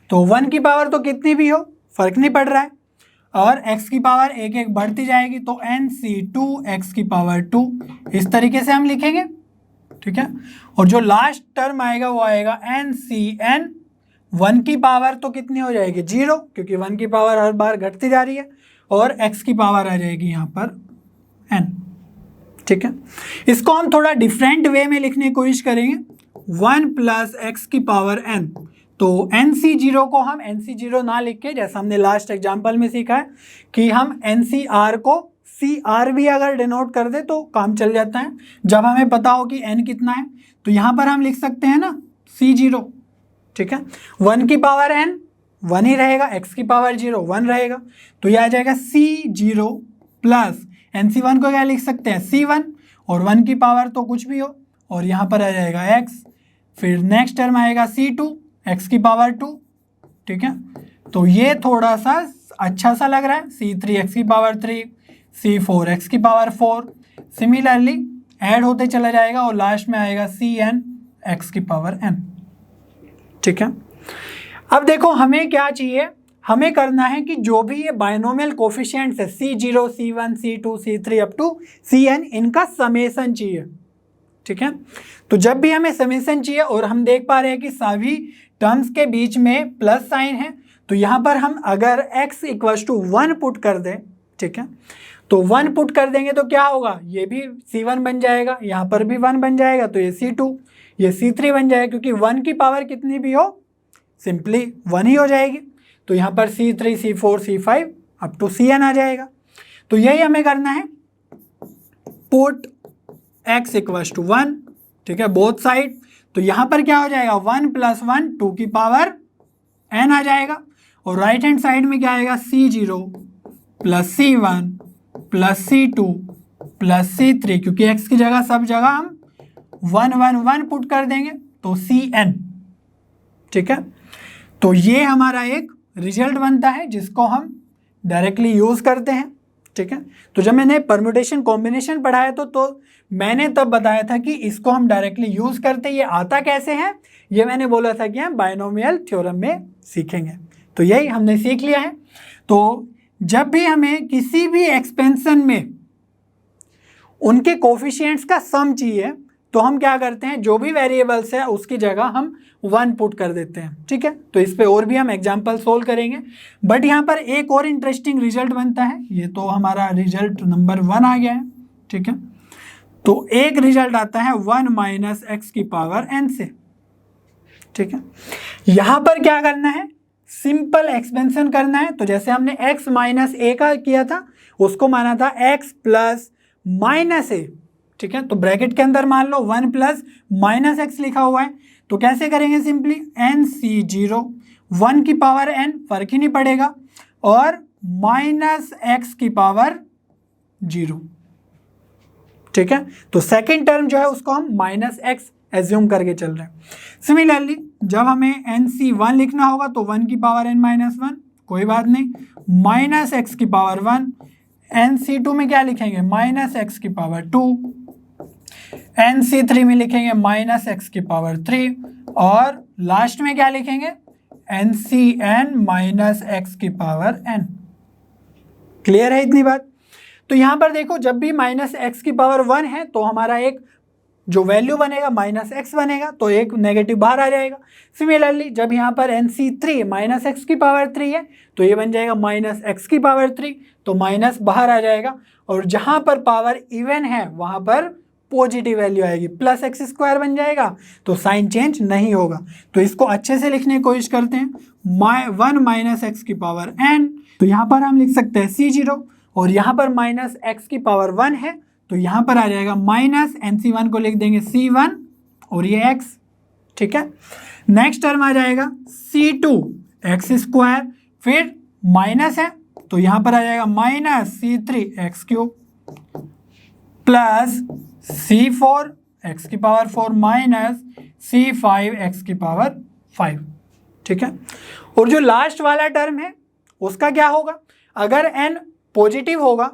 तो 1 की पावर तो कितनी भी हो फर्क नहीं पड़ रहा है, और x की पावर एक एक बढ़ती जाएगी, तो NC2 x की पावर 2, इस तरीके से हम लिखेंगे। ठीक है, और जो लास्ट टर्म आएगा वो आएगा NCn 1 की पावर तो कितनी हो जाएगी 0, क्योंकि 1 की पावर हर बार घटती जा रही है, और x की पावर आ जाएगी यहाँ पर n। ठीक है, इसको हम थोड़ा डिफरेंट वे में लिखने की कोशिश करेंगे, 1 + x की पावर n। तो NC0 को हम NC0 ना लिख के, जैसा हमने लास्ट एग्जाम्पल में सीखा है कि हम NCr को CR भी अगर डिनोट कर दे तो काम चल जाता है, जब हमें पता हो कि n कितना है, तो यहाँ पर हम लिख सकते हैं ना C0। ठीक है, 1 की पावर n 1 ही रहेगा, x की पावर 0 1 रहेगा, तो ये आ जाएगा C0 प्लस NC1 को क्या लिख सकते हैं C1, और 1 की पावर तो कुछ भी हो, और यहाँ पर आ जाएगा x, फिर नेक्स्ट टर्म आएगा C2 x की पावर 2, ठीक है। तो ये थोड़ा सा अच्छा सा लग रहा है, C3 x की पावर 3, C4 x की पावर 4, सिमिलरली ऐड होते चला जाएगा और लास्ट में आएगा Cn x की पावर n, ठीक है। अब देखो हमें क्या चाहिए, हमें करना है कि जो भी ये बाइनोमियल कोफिशिएंट्स है C0, C1, C2, C3 up to Cn, इनका समेसन चाहिए, ठीक है। तो जब भी हमें समेसन चाहिए और हम देख पा रहे हैं कि सभी टर्म्स के बीच में प्लस साइन है, तो यहाँ पर हम अगर x इक्वल्स टू 1 पुट कर दें, ठीक है, तो 1 पुट कर देंगे तो क्या होगा, ये भी C1 बन जाएगा, यहाँ पर भी 1 बन जाएगा, तो ये C2, ये C3 बन जाएगा, क्योंकि 1 की पावर कितनी भी हो सिंपली 1 ही हो जाएगी। तो यहाँ पर C3, C4, C5 up to Cn आ जाएगा। तो यही हमें करना है, पुट x इक्वल्स टू 1, ठीक है, बोथ साइड। तो यहाँ पर क्या हो जाएगा 1 + 1 2 की पावर n आ जाएगा, और राइट हैंड साइड में क्या आएगा C0 plus C1 plus C2 plus C3, क्योंकि x की जगह सब जगह हम 1 1 1 पुट कर देंगे, तो Cn, ठीक है। तो ये हमारा एक रिजल्ट बनता है जिसको हम डायरेक्टली यूज़ करते हैं, ठीक है। तो जब मैंने परम्यूटेशन कॉम्बिनेशन पढ़ाया तो मैंने तब बताया था कि इसको हम डायरेक्टली यूज़ करते हैं। ये आता कैसे है, ये मैंने बोला था कि हम बाइनोमियल थ्योरम में सीखेंगे, तो यही हमने सीख लिया है। तो जब भी हमें किसी भी एक्सपेंशन में उनके कोफिशिएंट्स का सम चाहिए, तो हम क्या करते हैं, जो भी वेरिएबल्स है उसकी जगह हम 1 पुट कर देते हैं, ठीक है। तो इस पे और भी हम एग्जांपल सोल्व करेंगे, बट यहाँ पर एक और इंटरेस्टिंग रिजल्ट बनता है। ये तो हमारा रिजल्ट नंबर 1 आ गया है, ठीक है। तो एक रिजल्ट आता है 1 - x की पावर n से, ठीक है। यहाँ पर क्या करना है, सिंपल एक्सपेंशन करना है। तो जैसे हमने x - a का किया था, उसको माना था x प्लस -a, ठीक है। तो ब्रैकेट के अंदर मान लो 1 + -x लिखा हुआ है, तो कैसे करेंगे, सिंपली NC0 1 की पावर n, फर्क ही नहीं पड़ेगा, और -x की पावर 0, ठीक है। तो सेकेंड टर्म जो है उसको हम -x एज्यूम करके चल रहे हैं। सिमिलरली जब हमें NC1 लिखना होगा तो 1 की पावर n - 1, कोई बात नहीं, -x की पावर 1, NC2 में क्या लिखेंगे -x की पावर 2, NC3 में लिखेंगे -x की पावर 3, और लास्ट में क्या लिखेंगे NCn -x की पावर n। क्लियर है इतनी बात। तो यहाँ पर देखो जब भी -x की पावर 1 है तो हमारा एक जो वैल्यू बनेगा -x बनेगा, तो एक नेगेटिव बाहर आ जाएगा। सिमिलरली जब यहाँ पर NC3 -x की पावर 3 है तो ये बन जाएगा -x की पावर 3, तो माइनस बाहर आ जाएगा, और जहाँ पर पावर इवन है वहाँ पर पॉजिटिव वैल्यू आएगी, +x² बन जाएगा, तो साइन चेंज नहीं होगा। तो इसको अच्छे से लिखने की कोशिश करते हैं, 1 - x की पावर n, तो यहाँ पर हम लिख सकते हैं C0, और यहाँ पर -x की पावर 1 है, तो यहाँ पर आ जाएगा -NC1 को लिख देंगे C1, और ये x, ठीक है। नेक्स्ट टर्म आ जाएगा C2 x², फिर माइनस है तो यहाँ पर आ जाएगा -C3 x³ plus C4 x की पावर 4 माइनस C5 x की पावर 5, ठीक है। और जो लास्ट वाला टर्म है उसका क्या होगा, अगर n पॉजिटिव होगा,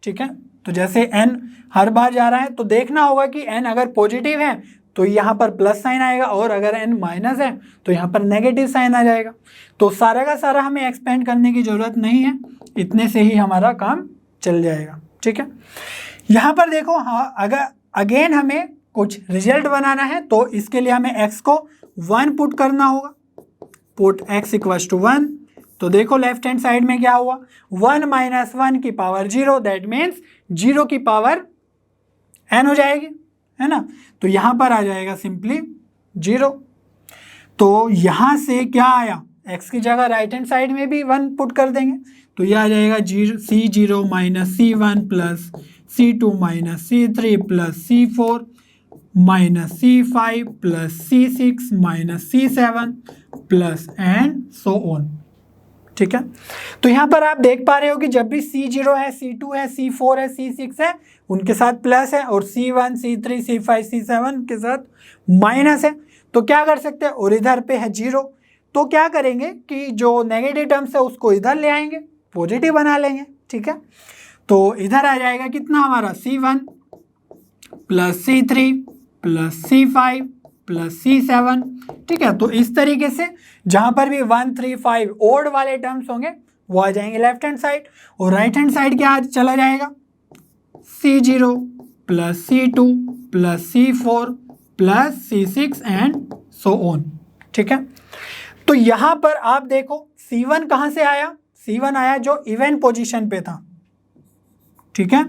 ठीक है, तो जैसे n हर बार जा रहा है तो देखना होगा कि n अगर पॉजिटिव है तो यहाँ पर प्लस साइन आएगा, और अगर n माइनस है तो यहाँ पर नेगेटिव साइन आ जाएगा। तो सारा का सारा हमें एक्सपेंड करने की ज़रूरत नहीं है, इतने से ही हमारा काम चल जाएगा, ठीक है। यहाँ पर देखो, हाँ, अगर अगेन हमें कुछ रिजल्ट बनाना है तो इसके लिए हमें x को 1 पुट करना होगा, पुट x = 1। तो देखो लेफ्ट हैंड साइड में क्या हुआ, 1 - 1 की पावर 0, दैट मीन्स 0 की पावर n हो जाएगी, है ना। तो यहाँ पर आ जाएगा सिंपली 0। तो यहाँ से क्या आया, x की जगह राइट हैंड साइड में भी 1 पुट कर देंगे, तो यह आ जाएगा C0 - C1 plus C2 - C3 plus C4 minus C5 plus C6 minus C7 plus and so on. ठीक है, तो यहां पर आप देख पा रहे हो कि जब भी C0 है, C2 है, C4 है, C6 है, उनके साथ प्लस है, और C1 C3 C5 C7 के साथ माइनस है। तो क्या कर सकते हैं, और इधर पे है 0, तो क्या करेंगे कि जो नेगेटिव टर्म्स है उसको इधर ले आएंगे, पॉजिटिव बना लेंगे। ठीक है, तो इधर आ जाएगा कितना हमारा C1 plus C3 plus C5 plus C7। ठीक है, तो इस तरीके से जहां पर भी 1 3 5 ओड वाले टर्म्स होंगे वो आ जाएंगे लेफ्ट हैंड साइड, और राइट हैंड साइड क्या चला जाएगा, C0 plus C2 plus C4 plus C6 and so on. ठीक है, तो यहां पर आप देखो C1 कहां से आया, C1 आया जो इवन पोजीशन पे था। ठीक है,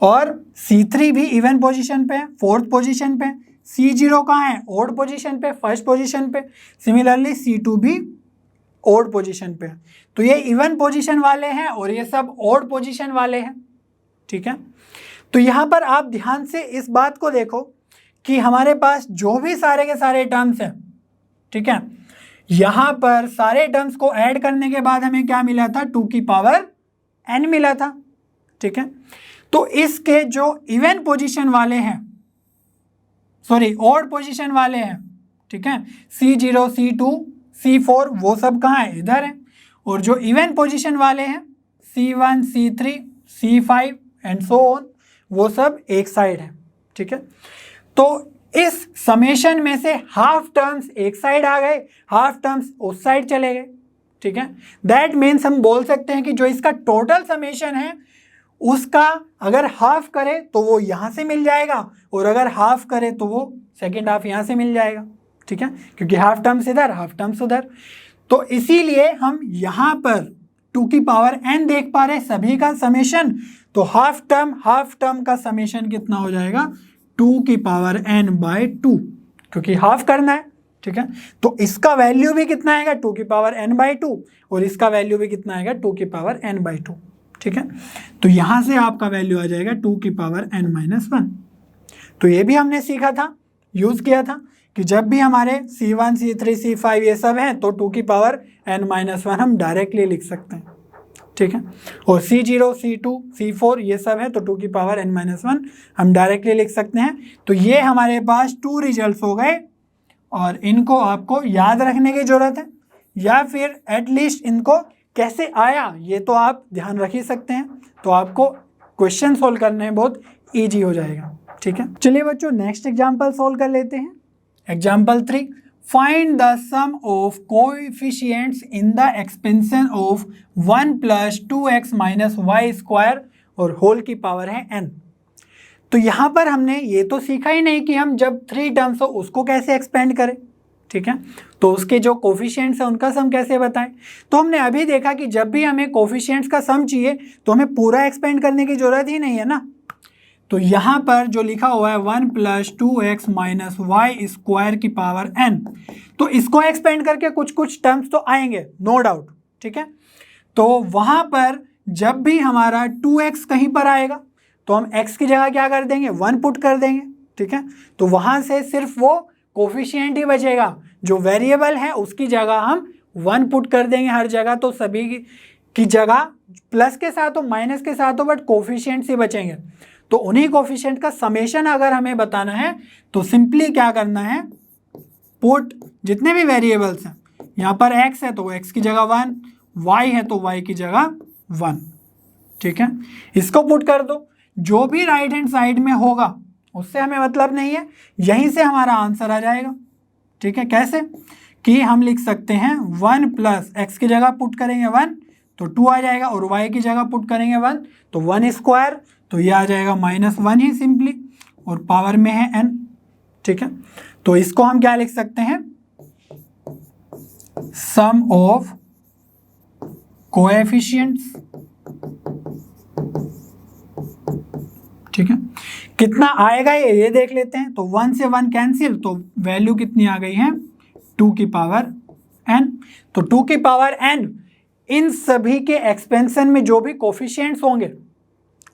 और C3 भी इवन पोजीशन पे है, फोर्थ पोजीशन पे। C0 कहाँ है, ओड पोजीशन पे, फर्स्ट पोजीशन पे। सिमिलरली C2 भी ओड पोजीशन पे है। तो ये इवन पोजीशन वाले हैं और ये सब ओड पोजीशन वाले हैं। ठीक है, तो यहाँ पर आप ध्यान से इस बात को देखो कि हमारे पास जो भी सारे के सारे टर्म्स हैं, ठीक है, यहाँ पर सारे टर्म्स को ऐड करने के बाद हमें क्या मिला था, 2 की पावर n मिला था। ठीक है, तो इसके जो इवन पोजीशन वाले हैं, सॉरी ऑड पोजीशन वाले हैं, ठीक है, C0 C2 C4 वो सब कहाँ है, इधर है। और जो इवन पोजीशन वाले हैं C1 C3 C5 and so on वो सब एक साइड है। ठीक है, तो इस समेशन में से हाफ टर्म्स एक साइड आ गए, हाफ टर्म्स उस साइड चले गए। ठीक है, दैट मीन्स हम बोल सकते हैं कि जो इसका टोटल समेशन है उसका अगर हाफ करे तो वो यहाँ से मिल जाएगा, और अगर हाफ करे तो वो सेकेंड हाफ यहाँ से मिल जाएगा। ठीक है, क्योंकि हाफ टर्म्स इधर हाफ टर्म्स उधर, तो इसीलिए हम यहाँ पर 2 की पावर n देख पा रहे सभी का समेशन। तो हाफ टर्म का समेशन कितना हो जाएगा, 2 की पावर n बाय 2, क्योंकि हाफ करना है। ठीक है, तो इसका वैल्यू भी कितना आएगा, 2 की पावर n बाय 2, और इसका वैल्यू भी कितना आएगा, 2 की पावर n बाय 2। ठीक है, तो यहां से आपका वैल्यू आ जाएगा 2 की पावर n माइनस 1। तो ये भी हमने सीखा था, यूज किया था कि जब भी हमारे C1 C3 C5 ये सब हैं तो 2 की पावर n माइनस 1 हम डायरेक्टली लिख सकते हैं। ठीक है, और C0 C2 C4 ये सब है तो 2 की पावर n माइनस 1 हम डायरेक्टली लिख सकते हैं। तो ये हमारे पास 2 रिजल्ट्स हो गए, और इनको आपको याद रखने की जरूरत है, या फिर एटलीस्ट इनको कैसे आया ये तो आप ध्यान रख ही सकते हैं, तो आपको क्वेश्चन सोल्व करने में बहुत ईजी हो जाएगा। ठीक है, चलिए बच्चों नेक्स्ट एग्जाम्पल सोल्व कर लेते हैं। Example 3, find the sum of coefficients in the expansion of 1 plus 2x minus y square और होल की पावर है n। तो यहाँ पर हमने ये तो सीखा ही नहीं कि हम जब 3 टर्म्स हो उसको कैसे एक्सपेंड करें। ठीक है, तो उसके जो कोफिशिएंट्स हैं उनका सम कैसे बताएं। तो हमने अभी देखा कि जब भी हमें कोफिशिएंट्स का सम चाहिए तो हमें पूरा एक्सपेंड करने की जरूरत ही नहीं है ना। तो यहाँ पर जो लिखा हुआ है 1 plus 2x minus y square की पावर n, तो इसको एक्सपेंड करके कुछ कुछ टर्म्स तो आएंगे नो डाउट। ठीक है, तो वहाँ पर जब भी हमारा 2x कहीं पर आएगा तो हम x की जगह क्या कर देंगे, 1 पुट कर देंगे। ठीक है, तो वहाँ से सिर्फ वो कोफिशिएंट ही बचेगा, जो वेरिएबल है उसकी जगह हम 1 पुट कर देंगे हर जगह। तो सभी की जगह प्लस के साथ हो माइनस के साथ हो बट कोफिशिएंट्स ही बचेंगे। तो उन्हीं कोफिशिएंट का समेशन अगर हमें बताना है तो सिंपली क्या करना है, पुट जितने भी वेरिएबल्स हैं, यहाँ पर x है तो x की जगह 1, y है तो y की जगह 1। ठीक है, इसको पुट कर दो, जो भी राइट हैंड साइड में होगा उससे हमें मतलब नहीं है, यहीं से हमारा आंसर आ जाएगा। ठीक है, कैसे कि हम लिख सकते हैं 1 प्लस एक्स की जगह पुट करेंगे 1 तो 2 आ जाएगा, और y की जगह पुट करेंगे 1 तो 1 स्क्वायर, तो ये आ जाएगा माइनस 1 ही सिंपली, और पावर में है n। ठीक है, तो इसको हम क्या लिख सकते हैं, सम ऑफ कोएफिशिएंट्स। ठीक है, कितना आएगा ये देख लेते हैं। तो 1 से 1 कैंसिल, तो वैल्यू कितनी आ गई है, 2 की पावर n। तो 2 की पावर n इन सभी के एक्सपेंशन में जो भी कोफिशिएंट्स होंगे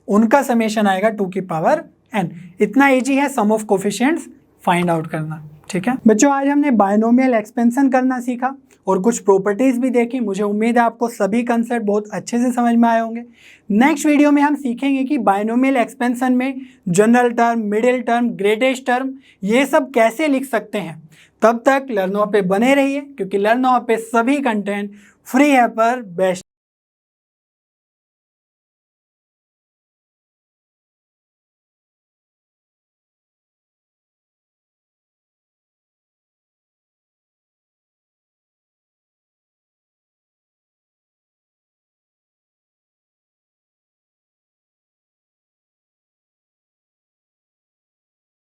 उनका समेशन आएगा 2 की पावर n। इतना इजी है सम ऑफ कोफिशिएंट्स फाइंड आउट करना। ठीक है बच्चों, आज हमने बायनोमियल एक्सपेंशन करना सीखा और कुछ प्रॉपर्टीज भी देखी। मुझे उम्मीद है आपको सभी कंसेप्ट बहुत अच्छे से समझ में आए होंगे। नेक्स्ट वीडियो में हम सीखेंगे कि बायनोमियल एक्सपेंशन में general term, middle term, greatest term ये सब कैसे लिख सकते हैं। तब तक लर्नो पे बने रहिए, क्योंकि लर्नो पे सभी कंटेंट फ्री है पर बेस्ट।